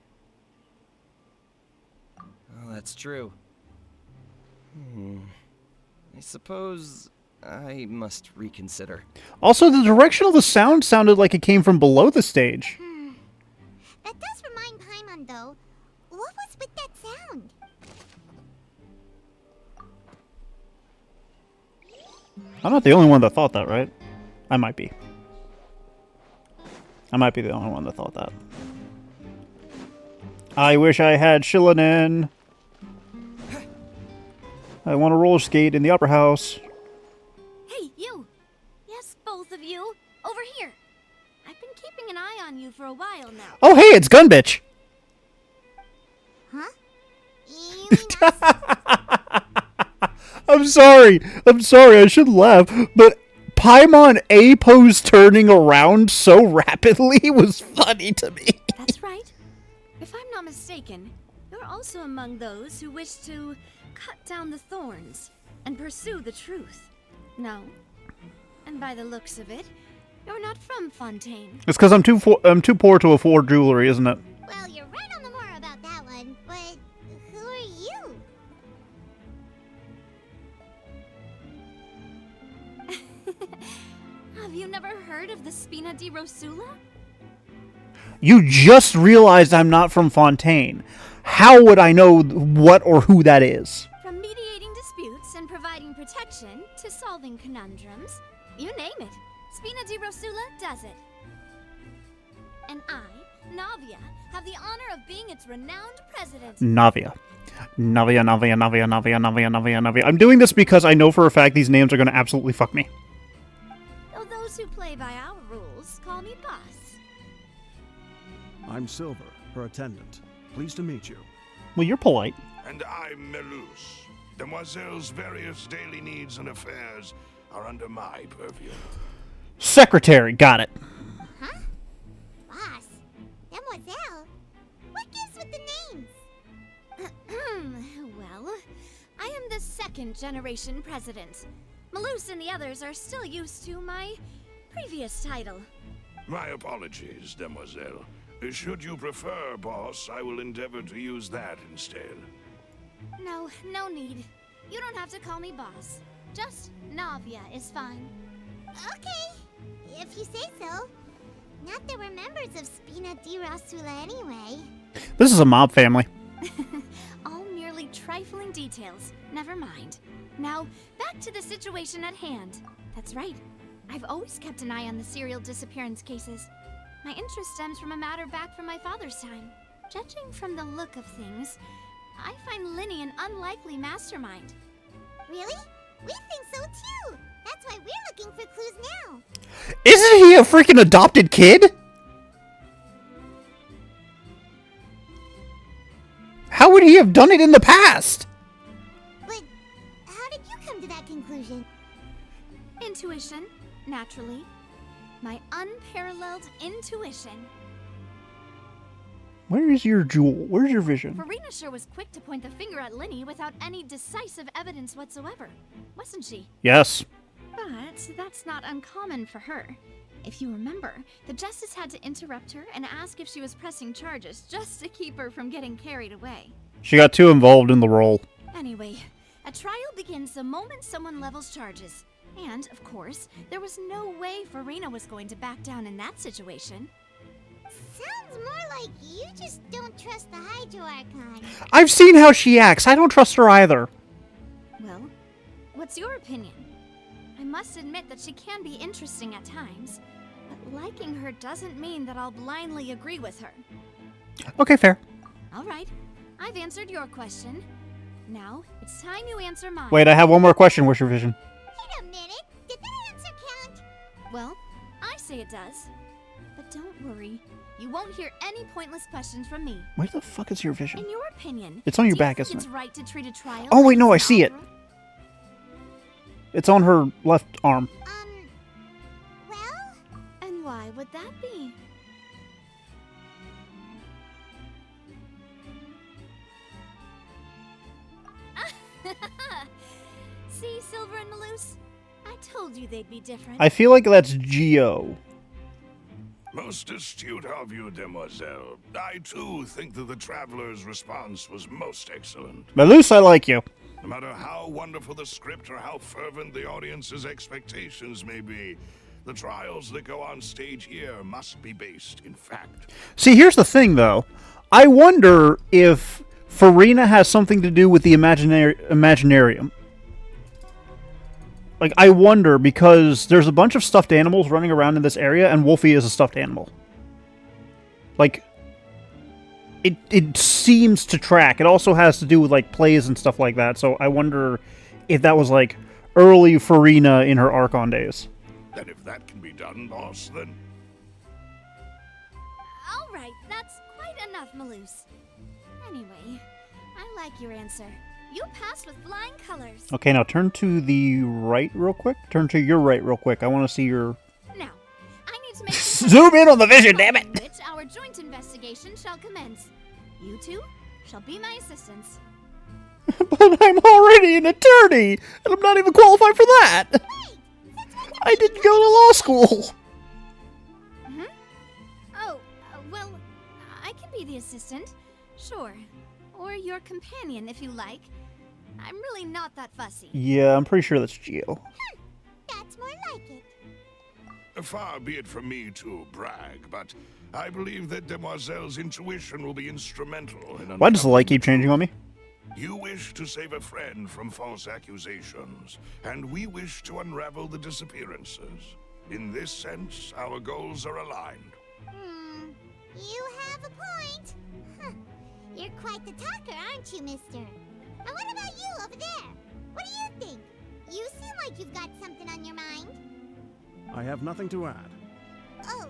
Oh, that's true. I suppose I must reconsider. Also, the direction of the sound sounded like it came from below the stage. That does remind Paimon, though. What was with that sound? I'm not the only one that thought that, right? I might be. I might be the only one that thought that. I wish I had Shillinen. I want to roller skate in the Opera House. Hey, you! Yes, both of you. Over here. I've been keeping an eye on you for a while now. Oh, hey, it's Gun Bitch! Huh? I'm sorry, I should laugh, but Paimon A-pose turning around so rapidly was funny to me. That's right. If I'm not mistaken, you're also among those who wish to cut down the thorns and pursue the truth. No. And by the looks of it, you're not from Fontaine. It's because I'm too poor to afford jewelry, isn't it? Well, you're right on the more about that one, but who are you? Have you never heard of the Spina di Rosula? You just realized I'm not from Fontaine. how would I know what or who that is? From mediating disputes and providing protection to solving conundrums, you name it, Spina di Rosula does it. And I, Navia, have the honor of being its renowned president. Navia. Navia. I'm doing this because I know for a fact these names are going to absolutely fuck me. Though those who play by our rules call me boss. I'm Silver, her attendant. Pleased to meet you. Well, you're polite. And I'm Melus. Demoiselle's various daily needs and affairs are under my purview. Secretary, got it. Huh? Boss? Demoiselle? What gives with the names? Well, I am the second generation president. Malus and the others are still used to my previous title. My apologies, Demoiselle. Should you prefer, boss, I will endeavor to use that instead. No need. You don't have to call me boss. Just Navia is fine. Okay, if you say so. Not that we're members of Spina di Rosula anyway. This is a mob family. All merely trifling details. Never mind. Now, back to the situation at hand. That's right. I've always kept an eye on the serial disappearance cases. My interest stems from a matter back from my father's time. Judging from the look of things, I find Linny an unlikely mastermind. Really? We think so too. That's why we're looking for clues now. Isn't he a freaking adopted kid? How would he have done it in the past? But how did you come to that conclusion? Intuition, naturally. My unparalleled intuition. Where is your jewel? Where's your vision? Farina sure was quick to point the finger at Linny without any decisive evidence whatsoever, wasn't she? Yes. But that's not uncommon for her. If you remember, the justice had to interrupt her and ask if she was pressing charges just to keep her from getting carried away. She got too involved in the role. Anyway, a trial begins the moment someone levels charges. And, of course, there was no way Farina was going to back down in that situation. Sounds more like you just don't trust the Hydro-Archon. I've seen how she acts. I don't trust her either. Well, what's your opinion? I must admit that she can be interesting at times, but liking her doesn't mean that I'll blindly agree with her. Okay, fair. All right, I've answered your question. Now, it's time you answer mine. Wait, I have one more question. Where's your vision? Wait a minute. Did that answer count? Well, I say it does. But don't worry. You won't hear any pointless questions from me. Where the fuck is your vision? In your opinion, it's on your do back, you think isn't it's it? right to treat a trial Oh, wait, no, I like see it. opera? It's on her left arm. Well? And why would that be? See, Silver and Malus? I told you they'd be different. I feel like that's Geo. Most astute of you, Demoiselle. I, too, think that the Traveler's response was most excellent. Melus, I like you. No matter how wonderful the script or how fervent the audience's expectations may be, the trials that go on stage here must be based in fact. See, here's the thing, though. I wonder if Farina has something to do with the Imaginarium. Like, I wonder, because there's a bunch of stuffed animals running around in this area, and Wolfie is a stuffed animal. Like, it seems to track. It also has to do with, like, plays and stuff like that, so I wonder if that was, like, early Farina in her Archon days. And if that can be done, boss, then... All right, that's quite enough, Malus. Anyway, I like your answer. You passed with flying colors. Okay, now turn to the right real quick. Turn to your right real quick. I want to see your... Now, I need to make... Zoom in on the vision, damn it! ...which our joint investigation shall commence. You two shall be my assistants. But I'm already an attorney, and I'm not even qualified for that! I didn't go to law school! Oh, well, I can be the assistant. Sure. Or your companion, if you like. I'm really not that fussy. Yeah, I'm pretty sure that's Geo. That's more like it. Far be it from me to brag, but I believe that Demoiselle's intuition will be instrumental in Why does the light keep changing on me? You wish to save a friend from false accusations, and we wish to unravel the disappearances. In this sense, our goals are aligned. You have a point. Huh. You're quite the talker, aren't you, mister? And what about you over there? What do you think? You seem like you've got something on your mind. I have nothing to add. Oh,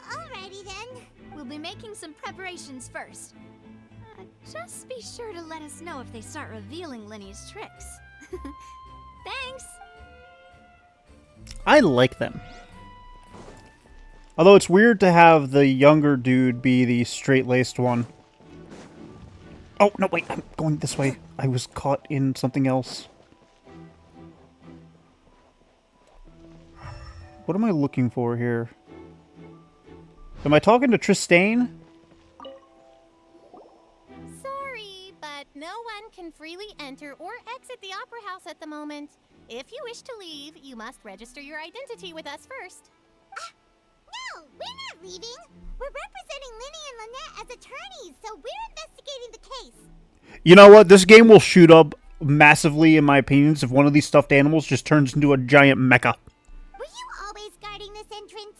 alrighty then. We'll be making some preparations first. Just be sure to let us know if they start revealing Lenny's tricks. Thanks! I like them. Although it's weird to have the younger dude be the straight-laced one. Oh, no, wait, I'm going this way. I was caught in something else. What am I looking for here? Am I talking to Tristane? Sorry, but no one can freely enter or exit the Opera House at the moment. If you wish to leave, you must register your identity with us first. No, we're not leaving. We're representing Linny and Lynette as attorneys, so we're investigating the case. You know what? This game will shoot up massively, in my opinions, if one of these stuffed animals just turns into a giant mecha. Were you always guarding this entrance?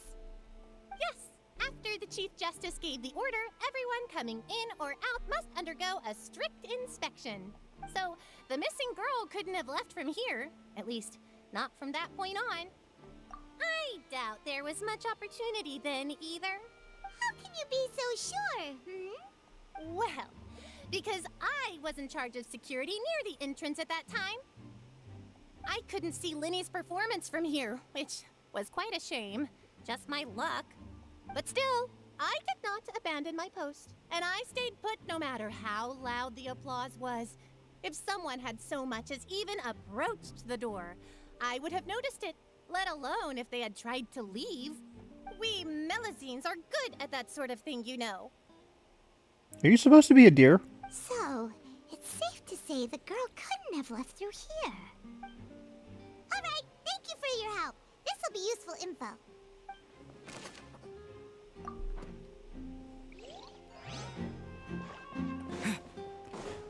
Yes, after the Chief Justice gave the order, everyone coming in or out must undergo a strict inspection. So, the missing girl couldn't have left from here. At least, not from that point on. I doubt there was much opportunity then, either. How can you be so sure, Well, because I was in charge of security near the entrance at that time. I couldn't see Linny's performance from here, which was quite a shame. Just my luck. But still, I did not abandon my post, and I stayed put no matter how loud the applause was. If someone had so much as even approached the door, I would have noticed it, let alone if they had tried to leave. We Melazines are good at that sort of thing, you know. Are you supposed to be a deer? So, it's safe to say the girl couldn't have left through here. Alright, thank you for your help. This will be useful info.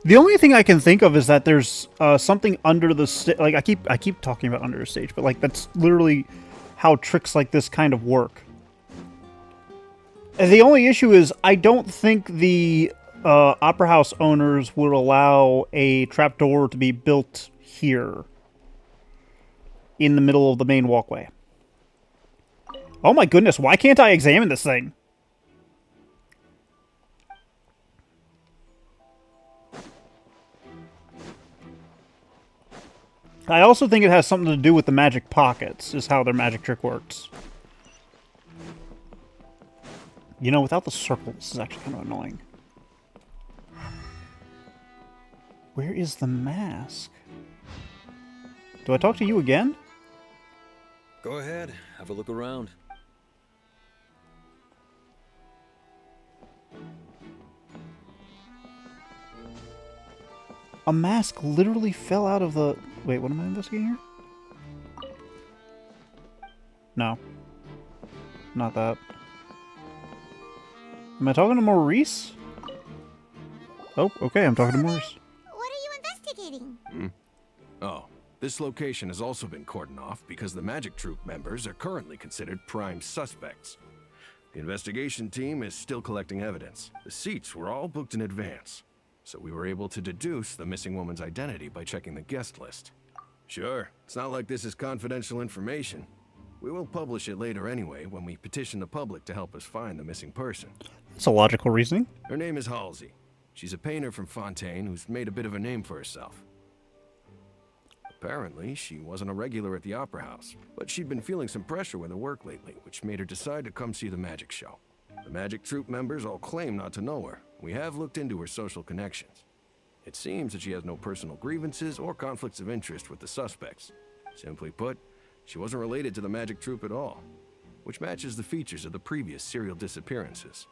The only thing I can think of is that there's something under the like I keep talking about under the stage, but like that's literally how tricks like this kind of work. And the only issue is I don't think the Opera House owners would allow a trapdoor to be built here in the middle of the main walkway. Oh my goodness, why can't I examine this thing? I also think it has something to do with the magic pockets, is how their magic trick works. You know, without the circle, this is actually kind of annoying. Where is the mask? Do I talk to you again? Go ahead, have a look around. A mask literally fell out of the... Wait, what am I investigating here? No. Not that. Am I talking to Maurice? Oh, okay, I'm talking to Maurice. What are you investigating? Oh, this location has also been cordoned off because the Magic Troop members are currently considered prime suspects. The investigation team is still collecting evidence. The seats were all booked in advance, so we were able to deduce the missing woman's identity by checking the guest list. Sure, it's not like this is confidential information. We will publish it later anyway when we petition the public to help us find the missing person. That's a logical reasoning. Her name is Halsey. She's a painter from Fontaine who's made a bit of a name for herself. Apparently, she wasn't a regular at the Opera House, but she'd been feeling some pressure with her work lately, which made her decide to come see the magic show. The Magic Troop members all claim not to know her. We have looked into her social connections. It seems that she has no personal grievances or conflicts of interest with the suspects. Simply put, she wasn't related to the Magic Troop at all, which matches the features of the previous serial disappearances.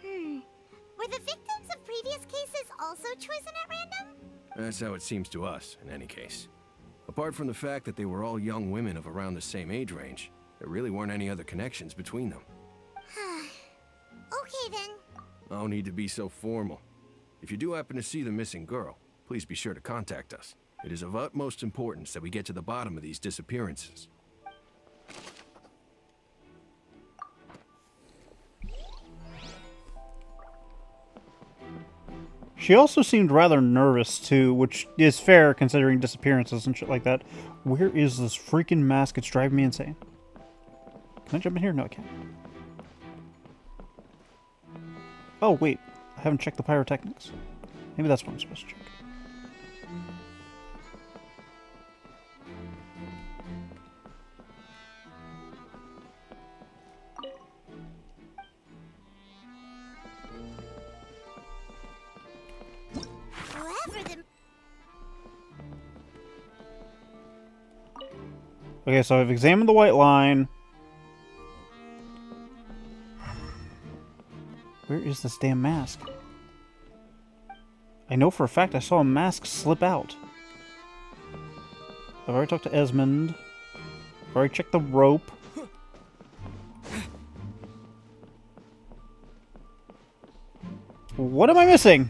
Were the victims of previous cases also chosen at random? That's how it seems to us, in any case. Apart from the fact that they were all young women of around the same age range, There really weren't any other connections between them. Okay then. No need to be so formal. If you do happen to see the missing girl, please be sure to contact us. It is of utmost importance that we get to the bottom of these disappearances. She also seemed rather nervous too, which is fair considering disappearances and shit like that. Where is this freaking mask? It's driving me insane. Can I jump in here? No, I can't. Oh, wait. I haven't checked the pyrotechnics. Maybe that's what I'm supposed to check. Okay, so I've examined the white line. Where is this damn mask? I know for a fact I saw a mask slip out. I've already talked to Esmond. I've already checked the rope. What am I missing?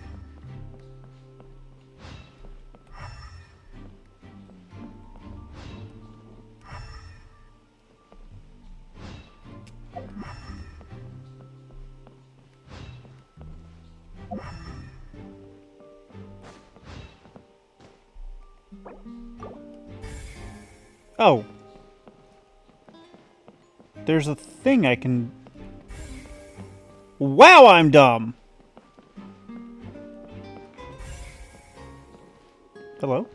Oh. There's a thing I can... Wow, I'm dumb! Hello?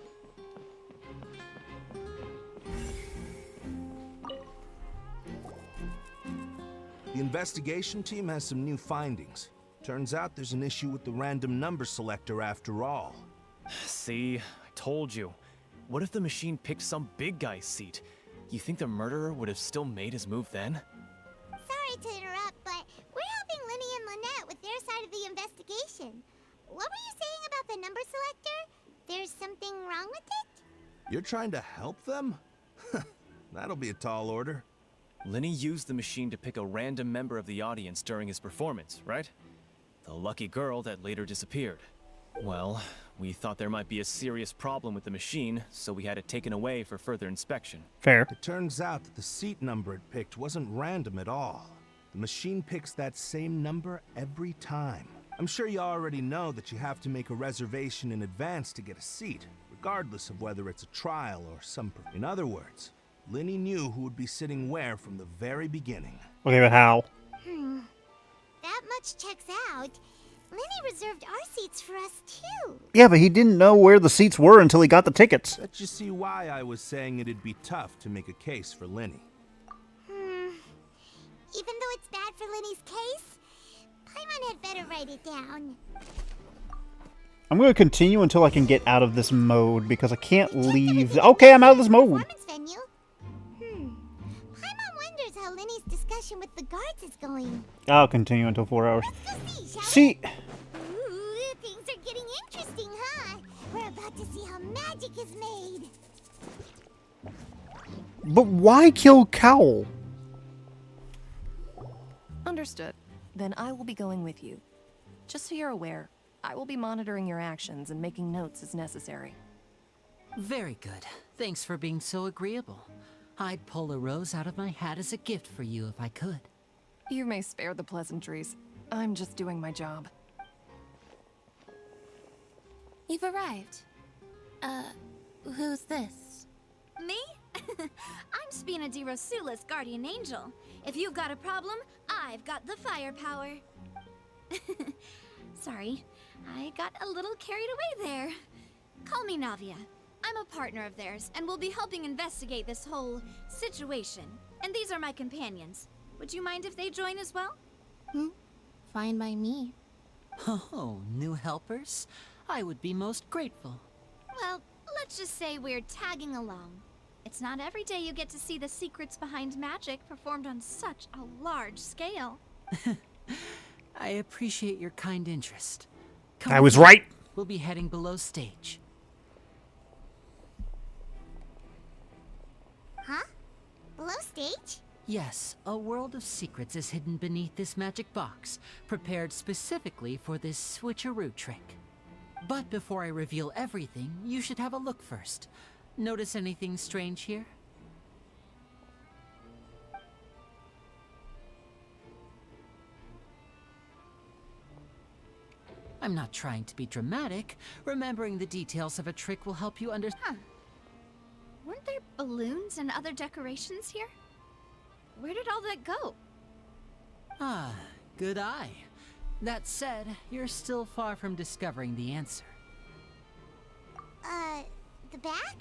The investigation team has some new findings. Turns out there's an issue with the random number selector after all. See, I told you. What if the machine picked some big guy's seat? You think the murderer would have still made his move then? Sorry to interrupt, but we're helping Lenny and Lynette with their side of the investigation. What were you saying about the number selector? There's something wrong with it? You're trying to help them? That'll be a tall order. Lenny used the machine to pick a random member of the audience during his performance, right? The lucky girl that later disappeared. Well, we thought there might be a serious problem with the machine, so we had it taken away for further inspection. Fair. It turns out that the seat number it picked wasn't random at all. The machine picks that same number every time. I'm sure you already know that you have to make a reservation in advance to get a seat, regardless of whether it's a trial or some... In other words, Lenny knew who would be sitting where from the very beginning. Okay, but how? That much checks out. Lenny reserved our seats for us, too. Yeah, but he didn't know where the seats were until he got the tickets. Let you see why I was saying it'd be tough to make a case for Lenny. Even though it's bad for Lenny's case, Paimon had better write it down. I'm going to continue until I can get out of this mode, because I can't leave... Okay, I'm out of this mode. Performance venue. Paimon wonders how Lenny's discussion with the guards is going. I'll continue until 4 hours. Let's go see, shall See... Ooh, things are getting interesting, huh? We're about to see how magic is made. But why kill Cowl? Understood. Then I will be going with you. Just so you're aware, I will be monitoring your actions and making notes as necessary. Very good. Thanks for being so agreeable. I'd pull a rose out of my hat as a gift for you if I could. You may spare the pleasantries. I'm just doing my job. You've arrived. Who's this? Me? I'm Spina di Rosula's guardian angel. If you've got a problem, I've got the firepower. Sorry, I got a little carried away there. Call me Navia. I'm a partner of theirs, and will be helping investigate this whole situation. And these are my companions. Would you mind if they join as well? Fine by me. Oh, new helpers? I would be most grateful. Well, let's just say we're tagging along. It's not every day you get to see the secrets behind magic performed on such a large scale. I appreciate your kind interest. I was right. We'll be heading below stage. Huh? Below stage? Yes, a world of secrets is hidden beneath this magic box, prepared specifically for this switcheroo trick. But before I reveal everything, you should have a look first. Notice anything strange here? I'm not trying to be dramatic. Remembering the details of a trick will help you understand. Weren't there balloons and other decorations here? Where did all that go? Ah, good eye. That said, you're still far from discovering the answer. The back?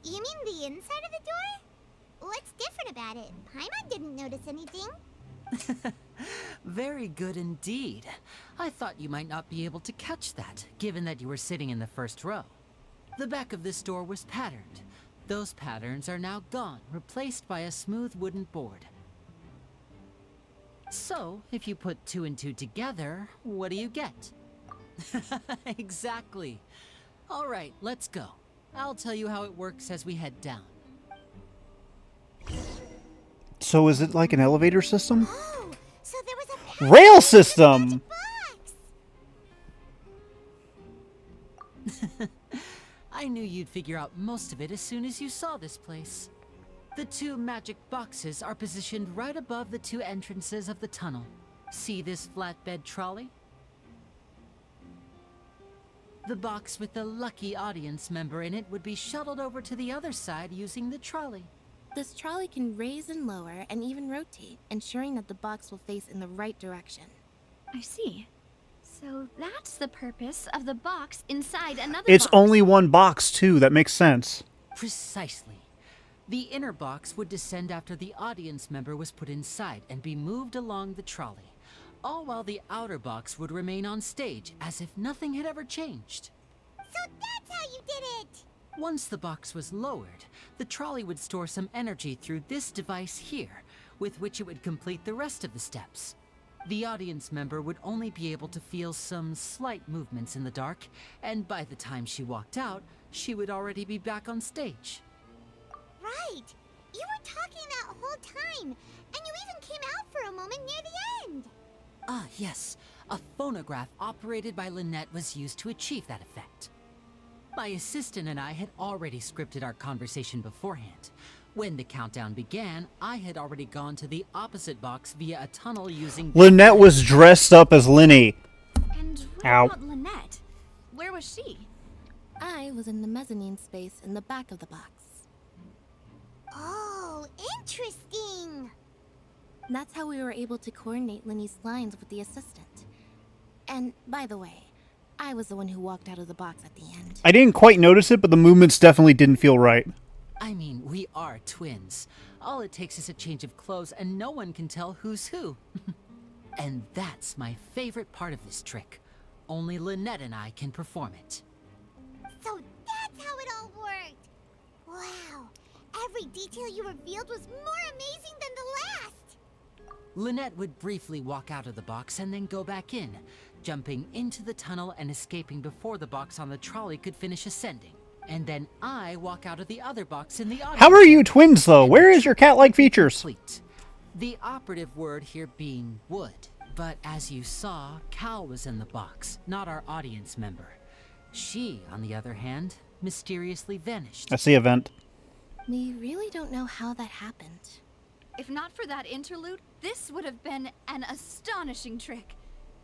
You mean the inside of the door? What's different about it? Paimon didn't notice anything. Very good indeed. I thought you might not be able to catch that, given that you were sitting in the first row. The back of this door was patterned. Those patterns are now gone, replaced by a smooth wooden board. So, if you put 2 and 2 together, what do you get? Exactly. All right, let's go. I'll tell you how it works as we head down. So is it like an elevator system? Oh, so there was a Rail system! I knew you'd figure out most of it as soon as you saw this place. The 2 magic boxes are positioned right above the 2 entrances of the tunnel. See this flatbed trolley? The box with the lucky audience member in it would be shuttled over to the other side using the trolley. This trolley can raise and lower and even rotate, ensuring that the box will face in the right direction. I see. So that's the purpose of the box inside another It's box. only one box, too. That makes sense. Precisely. The inner box would descend after the audience member was put inside and be moved along the trolley, all while the outer box would remain on stage as if nothing had ever changed. So that's how you did it! Once the box was lowered, the trolley would store some energy through this device here, with which it would complete the rest of the steps. The audience member would only be able to feel some slight movements in the dark, and by the time she walked out, she would already be back on stage. Right! You were talking that whole time, and you even came out for a moment near the end! Ah, yes. A phonograph operated by Lynette was used to achieve that effect. My assistant and I had already scripted our conversation beforehand. When the countdown began, I had already gone to the opposite box via a tunnel using... Lynette was dressed up as Linny. And what Ow. about Lynette? Where was she? I was in the mezzanine space in the back of the box. Oh, interesting! That's how we were able to coordinate Linny's lines with the assistant. And, by the way, I was the one who walked out of the box at the end. I didn't quite notice it, but the movements definitely didn't feel right. I mean, we are twins. All it takes is a change of clothes and no one can tell who's who. And that's my favorite part of this trick. Only Lynette and I can perform it. So that's how it all worked! Wow! Every detail you revealed was more amazing than the last! Lynette would briefly walk out of the box and then go back in, jumping into the tunnel and escaping before the box on the trolley could finish ascending. And then I walk out of the other box in the audience. How are you twins, though? Where is your cat-like features? Complete. The operative word here being would. But as you saw, Cal was in the box, not our audience member. She, on the other hand, mysteriously vanished. That's the event. We really don't know how that happened. If not for that interlude, this would have been an astonishing trick.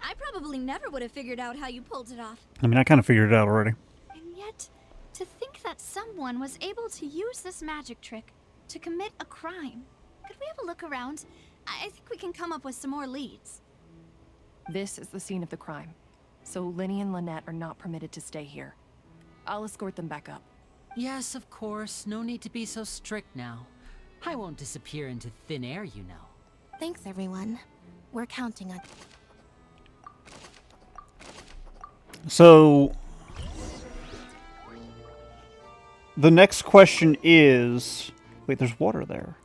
I probably never would have figured out how you pulled it off. I mean, I kind of figured it out already. And yet, to think that someone was able to use this magic trick to commit a crime. Could we have a look around? I think we can come up with some more leads. This is the scene of the crime, so Linny and Lynette are not permitted to stay here. I'll escort them back up. Yes, of course. No need to be so strict now. I won't disappear into thin air, you know. Thanks, everyone. We're counting on... So... the next question is... Wait, there's water there.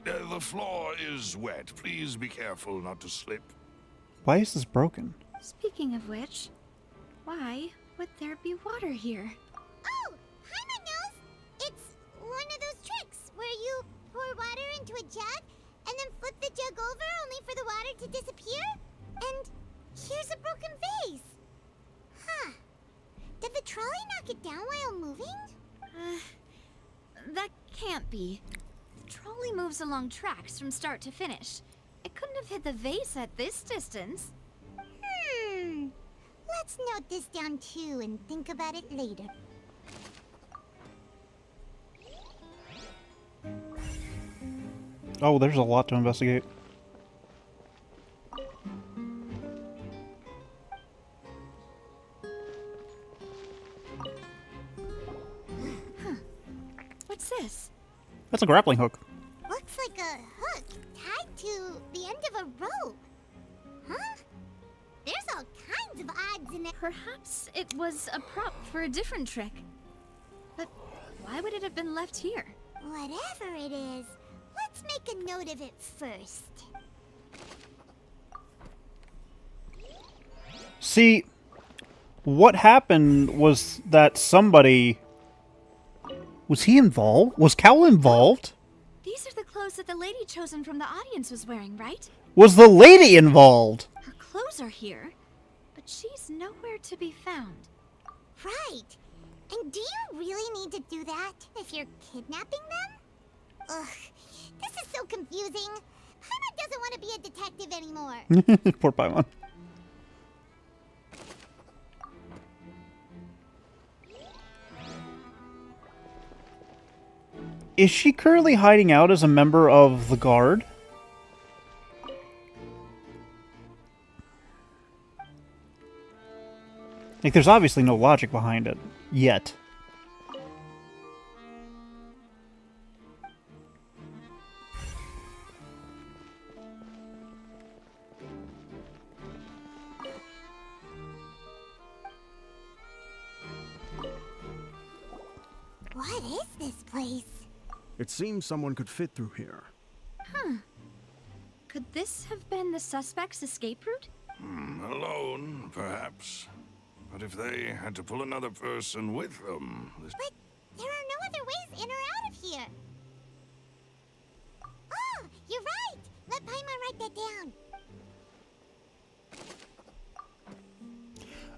The floor is wet. Please be careful not to slip. Why is this broken? Speaking of which, why would there be water here? Oh, Paimon knows! It's one of those tricks where you pour water into a jug and then flip the jug over only for the water to disappear? And here's a broken vase. Huh. Did the trolley knock it down while moving? That can't be. The trolley moves along tracks from start to finish. It couldn't have hit the vase at this distance. Let's note this down too and think about it later. Oh, there's a lot to investigate. What's this? That's a grappling hook. Looks like a hook tied to the end of a rope. Huh? There's all kinds of odds in it. Perhaps it was a prop for a different trick. But why would it have been left here? Whatever it is, let's make a note of it first. See, what happened was that somebody... Was he involved? Was Cowl involved? These are the clothes that the lady chosen from the audience was wearing, right? Was the lady involved? Her clothes are here, but she's nowhere to be found. Right. And do you really need to do that if you're kidnapping them? Ugh, this is so confusing. Paimon doesn't want to be a detective anymore. Poor Paimon. Is she currently hiding out as a member of the Guard? Like, there's obviously no logic behind it. Yet. What is this place? It seems someone could fit through here. Huh. Could this have been the suspect's escape route? Alone, perhaps. But if they had to pull another person with them... But there are no other ways in or out of here. Oh, you're right! Let Paimon write that down.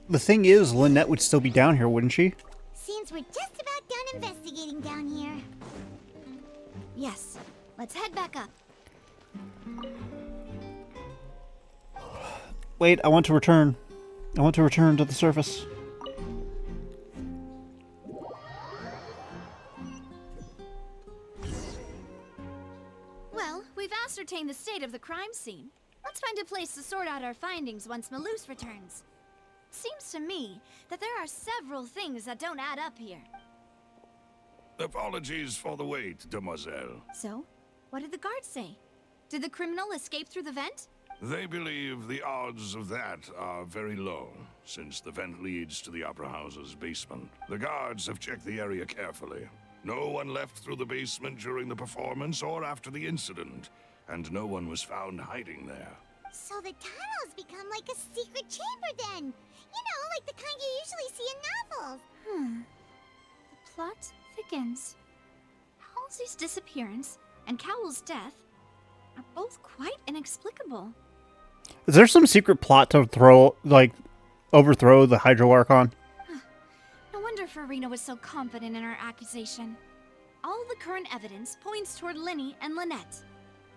The thing is, Lynette would still be down here, wouldn't she? Seems we're just about done investigating down here. Yes. Let's head back up. Wait, I want to return. I want to return to the surface. Well, we've ascertained the state of the crime scene. Let's find a place to sort out our findings once Malus returns. Seems to me that there are several things that don't add up here. Apologies for the wait, demoiselle. So, what did the guards say? Did the criminal escape through the vent? They believe the odds of that are very low, since the vent leads to the Opera House's basement. The guards have checked the area carefully. No one left through the basement during the performance or after the incident, and no one was found hiding there. So the tunnels become like a secret chamber then. You know, like the kind you usually see in novels. The plot thickens. Halsey's disappearance and Cowell's death are both quite inexplicable. Is there some secret plot to overthrow the Hydro Archon? No wonder Farina was so confident in her accusation. All the current evidence points toward Linny and Lynette.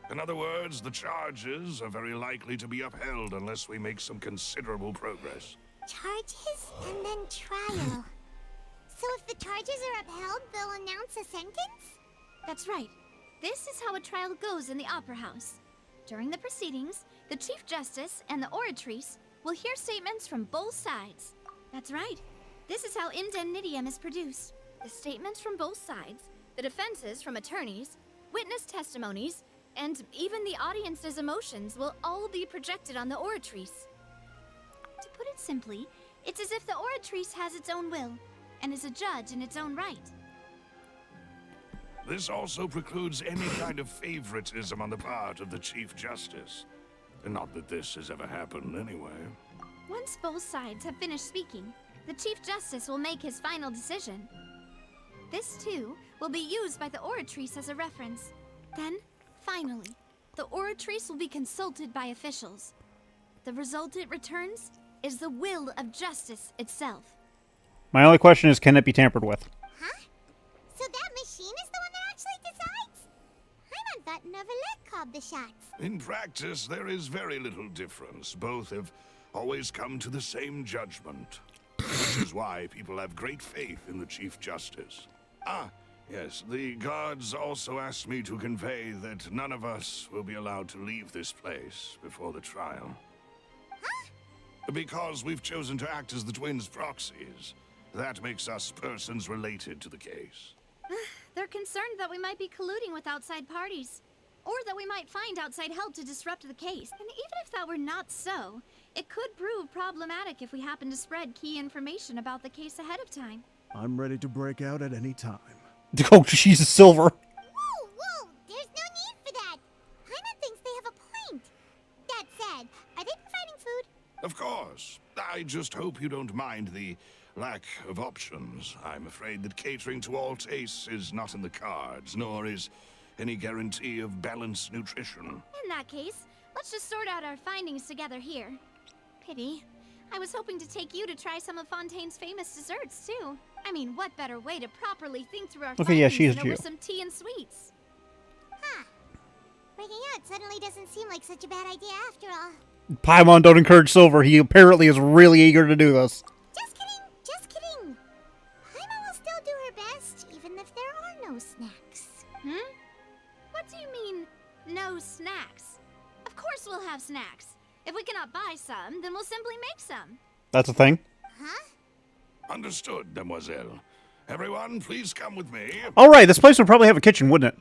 In other words, the charges are very likely to be upheld unless we make some considerable progress. Charges and then trial. So if the charges are upheld, they'll announce a sentence? That's right. This is how a trial goes in the Opera House. During the proceedings, the Chief Justice and the Oratrice will hear statements from both sides. That's right. This is how indemnitium is produced. The statements from both sides, the defenses from attorneys, witness testimonies, and even the audience's emotions will all be projected on the Oratrice. To put it simply, it's as if the Oratrice has its own will and is a judge in its own right. This also precludes any kind of favoritism on the part of the Chief Justice. Not that this has ever happened anyway. Once both sides have finished speaking, the Chief Justice will make his final decision. This, too, will be used by the Oratrice as a reference. Then, finally, the Oratrice will be consulted by officials. The result it returns is the will of justice itself. My only question is, can it be tampered with? Huh? So that machine is the one that actually decides? Paimon thought Neuvillette called the shots. In practice, there is very little difference. Both have always come to the same judgment. Which is why people have great faith in the Chief Justice. Ah, yes, the guards also asked me to convey that none of us will be allowed to leave this place before the trial. Huh? Because we've chosen to act as the twins' proxies. That makes us persons related to the case. They're concerned that we might be colluding with outside parties, or that we might find outside help to disrupt the case. And even if that were not so, it could prove problematic if we happen to spread key information about the case ahead of time. I'm ready to break out at any time. Oh, she's a silver. Whoa! There's no need for that! Paimon thinks they have a point. That said, are they providing food? Of course. I just hope you don't mind the lack of options. I'm afraid that catering to all tastes is not in the cards, nor is any guarantee of balanced nutrition. In that case, let's just sort out our findings together here. Pity. I was hoping to take you to try some of Fontaine's famous desserts, too. I mean, what better way to properly think through our Okay, yeah, findings she is than over Geo. some tea and sweets? Huh. Breaking out suddenly doesn't seem like such a bad idea after all. Paimon, don't encourage Silver. He apparently is really eager to do this. Just kidding! Paimon will still do her best, even if there are no snacks. What do you mean, no snacks? Of course we'll have snacks. If we cannot buy some, then we'll simply make some. That's a thing. Huh? Understood, Demoiselle. Everyone, please come with me. All right, this place would probably have a kitchen, wouldn't it?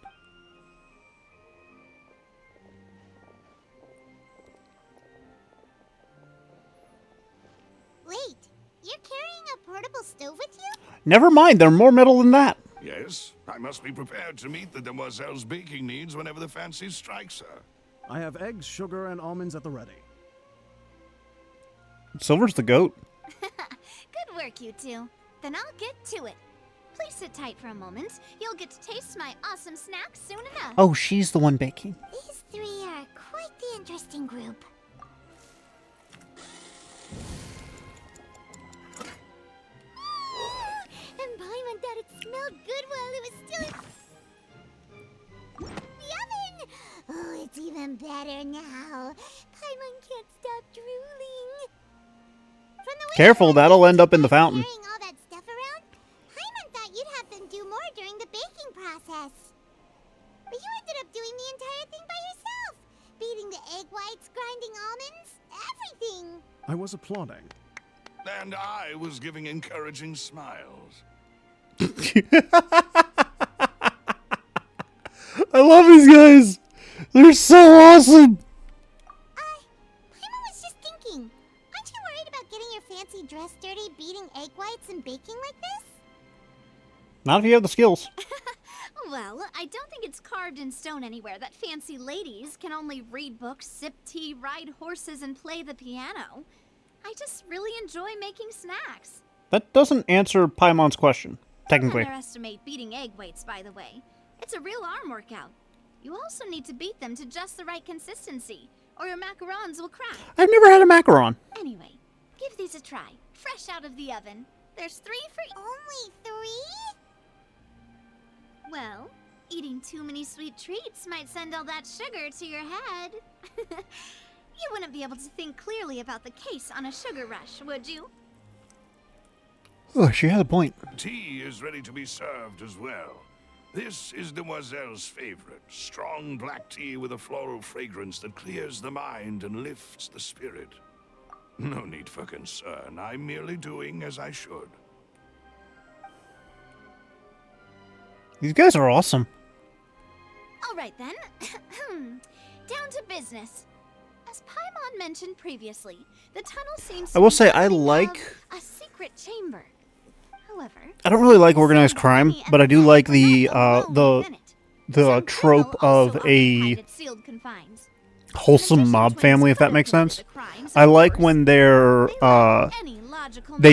Wait, you're carrying a portable stove with you? Never mind, they're more metal than that. Yes, I must be prepared to meet the Demoiselle's baking needs whenever the fancy strikes her. I have eggs, sugar, and almonds at the ready. Silver's the goat. Good work, you two. Then I'll get to it. Please sit tight for a moment. You'll get to taste my awesome snacks soon enough. Oh, she's the one baking. These three are quite the interesting group. And Paimon thought it smelled good while it was still in the oven! Oh, it's even better now. Paimon can't stop drooling. From the way Careful, that'll end up in the fountain. carrying all that stuff around, Paimon thought you'd have them do more during the baking process. But you ended up doing the entire thing by yourself. Beating the egg whites, grinding almonds, everything. I was applauding. And I was giving encouraging smiles. I love these guys. They're so awesome. Paimon was just thinking. Aren't you worried about getting your fancy dress dirty beating egg whites and baking like this? Not if you have the skills. Well, I don't think it's carved in stone anywhere that fancy ladies can only read books, sip tea, ride horses, and play the piano. I just really enjoy making snacks. That doesn't answer Paimon's question, Don't technically. underestimate beating egg whites, by the way. It's a real arm workout. You also need to beat them to just the right consistency, or your macarons will crack. I've never had a macaron. Anyway, give these a try. Fresh out of the oven. There's 3 for Only 3? Well, eating too many sweet treats might send all that sugar to your head. You wouldn't be able to think clearly about the case on a sugar rush, would you? Oh, she had a point. Tea is ready to be served as well. This is Demoiselle's favorite. Strong black tea with a floral fragrance that clears the mind and lifts the spirit. No need for concern. I'm merely doing as I should. These guys are awesome. All right then. Down to business. As Paimon mentioned previously, the tunnel seems to I will be say, I something like... of a secret chamber. However, I don't really like organized crime, but I do like the trope of occupied a its sealed confines. wholesome mob family, if that makes sense. I like when they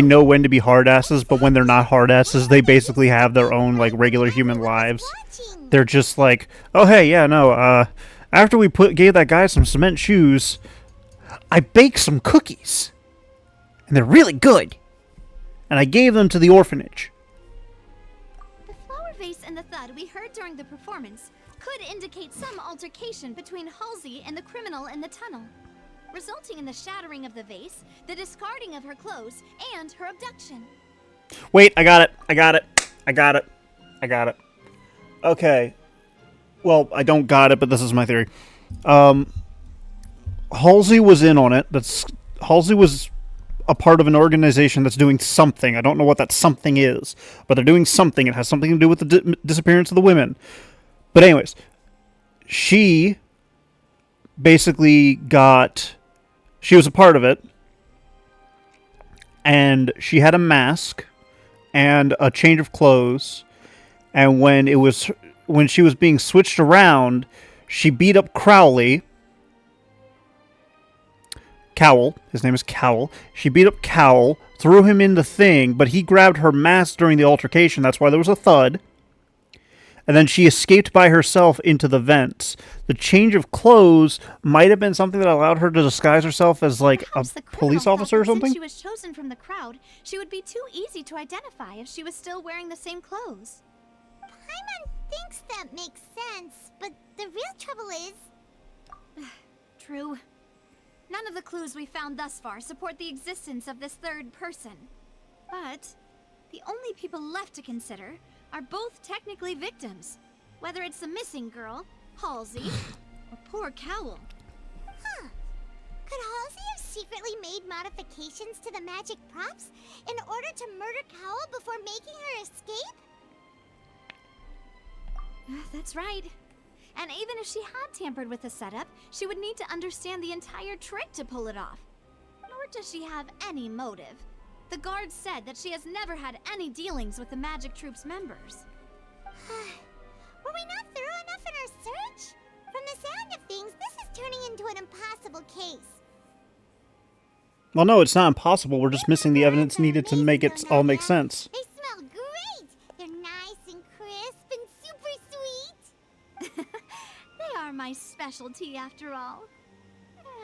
know when to be hard asses, but when they're not hard asses, they basically have their own like regular human lives. They're just like, oh hey, yeah, no, after we gave that guy some cement shoes, I baked some cookies. And they're really good. And I gave them to the orphanage. The flower vase and the thud we heard during the performance could indicate some altercation between Halsey and the criminal in the tunnel, resulting in the shattering of the vase, the discarding of her clothes, and her abduction. Wait, I got it. Okay. Well, I don't got it, but this is my theory. Halsey was in on it. Halsey was a part of an organization that's doing something. I don't know what that something is, but they're doing something. It has something to do with the disappearance of the women. But anyways, she basically she was a part of it, and she had a mask and a change of clothes, and when she was being switched around, she beat up Cowell. His name is Cowell. She beat up Cowell, threw him in the thing, but he grabbed her mask during the altercation. That's why there was a thud. And then she escaped by herself into the vents. The change of clothes might have been something that allowed her to disguise herself as like a police officer or something. Since she was chosen from the crowd, she would be too easy to identify if she was still wearing the same clothes. Paimon thinks that makes sense, but the real trouble is... True. None of the clues we found thus far support the existence of this third person. But the only people left to consider are both technically victims, whether it's the missing girl, Halsey, or poor Cowell. Huh. Could Halsey have secretly made modifications to the magic props in order to murder Cowell before making her escape? That's right. And even if she had tampered with the setup, she would need to understand the entire trick to pull it off. Nor does she have any motive. The guard said that she has never had any dealings with the Magic Troop's members. Were we not thorough enough in our search? From the sound of things, this is turning into an impossible case. Well, no, it's not impossible. We're just missing the evidence needed to make it all make sense. They smell great! They're nice and crisp and super sweet! They are my specialty after all.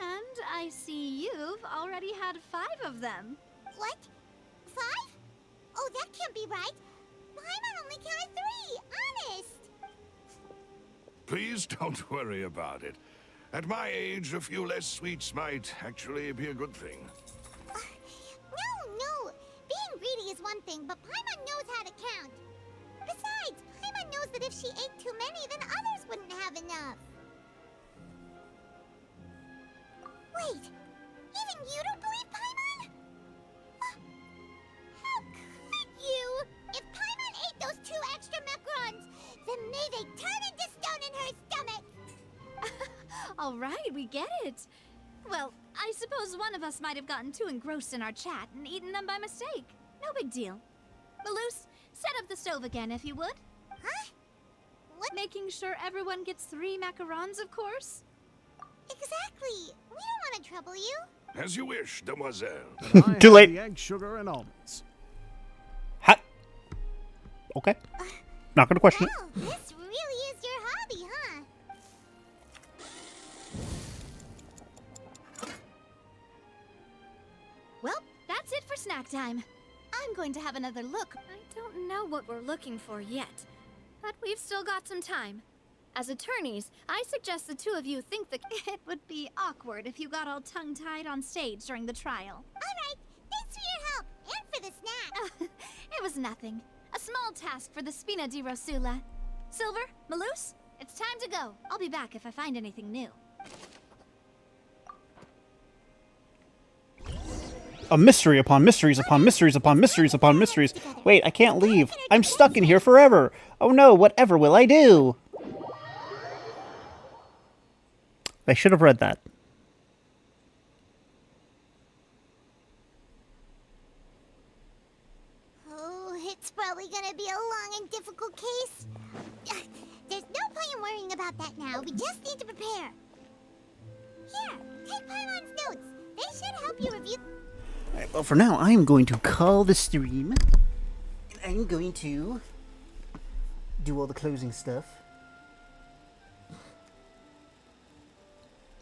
And I see you've already had 5 of them. What? 5? Oh, that can't be right. Paimon only counted 3, honest! Please don't worry about it. At my age, a few less sweets might actually be a good thing. No. Being greedy is one thing, but Paimon knows how to count. Besides, Paimon knows that if she ate too many, then others wouldn't have enough. Wait, even you don't believe Paimon? How could you? If Paimon ate those 2 extra macarons, then may they turn into stone in her stomach! All right, we get it. Well, I suppose one of us might have gotten too engrossed in our chat and eaten them by mistake. No big deal. Maloose, set up the stove again if you would. Huh? What? Making sure everyone gets 3 macarons, of course. Exactly. We don't want to trouble you. As you wish, demoiselle. Too late. The egg, sugar, and almonds. Okay. Not gonna question Wow, this really is your hobby, huh? Well, that's it for snack time. I'm going to have another look. I don't know what we're looking for yet, but we've still got some time. As attorneys, I suggest the 2 of you think that it would be awkward if you got all tongue-tied on stage during the trial. All right, thanks for your help, and for the snack. It was nothing. A small task for the Spina di Rosula. Silver, Maloose, it's time to go. I'll be back if I find anything new. A mystery upon mysteries upon mysteries upon mysteries upon mysteries. Wait, I can't leave. I'm stuck in here forever. Oh no, whatever will I do? I should have read that. Oh, it's probably gonna be a long and difficult case. There's no point in worrying about that now. We just need to prepare. Here, take Pylon's notes. They should help you review. Alright, well, for now, I am going to call the stream. And I'm going to do all the closing stuff.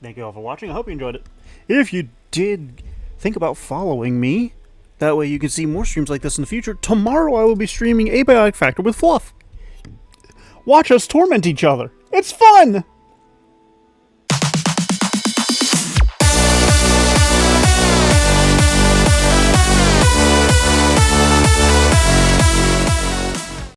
Thank you all for watching. I hope you enjoyed it. If you did, think about following me. That way you can see more streams like this in the future. Tomorrow I will be streaming Abiotic Factor with Fluff. Watch us torment each other. It's fun!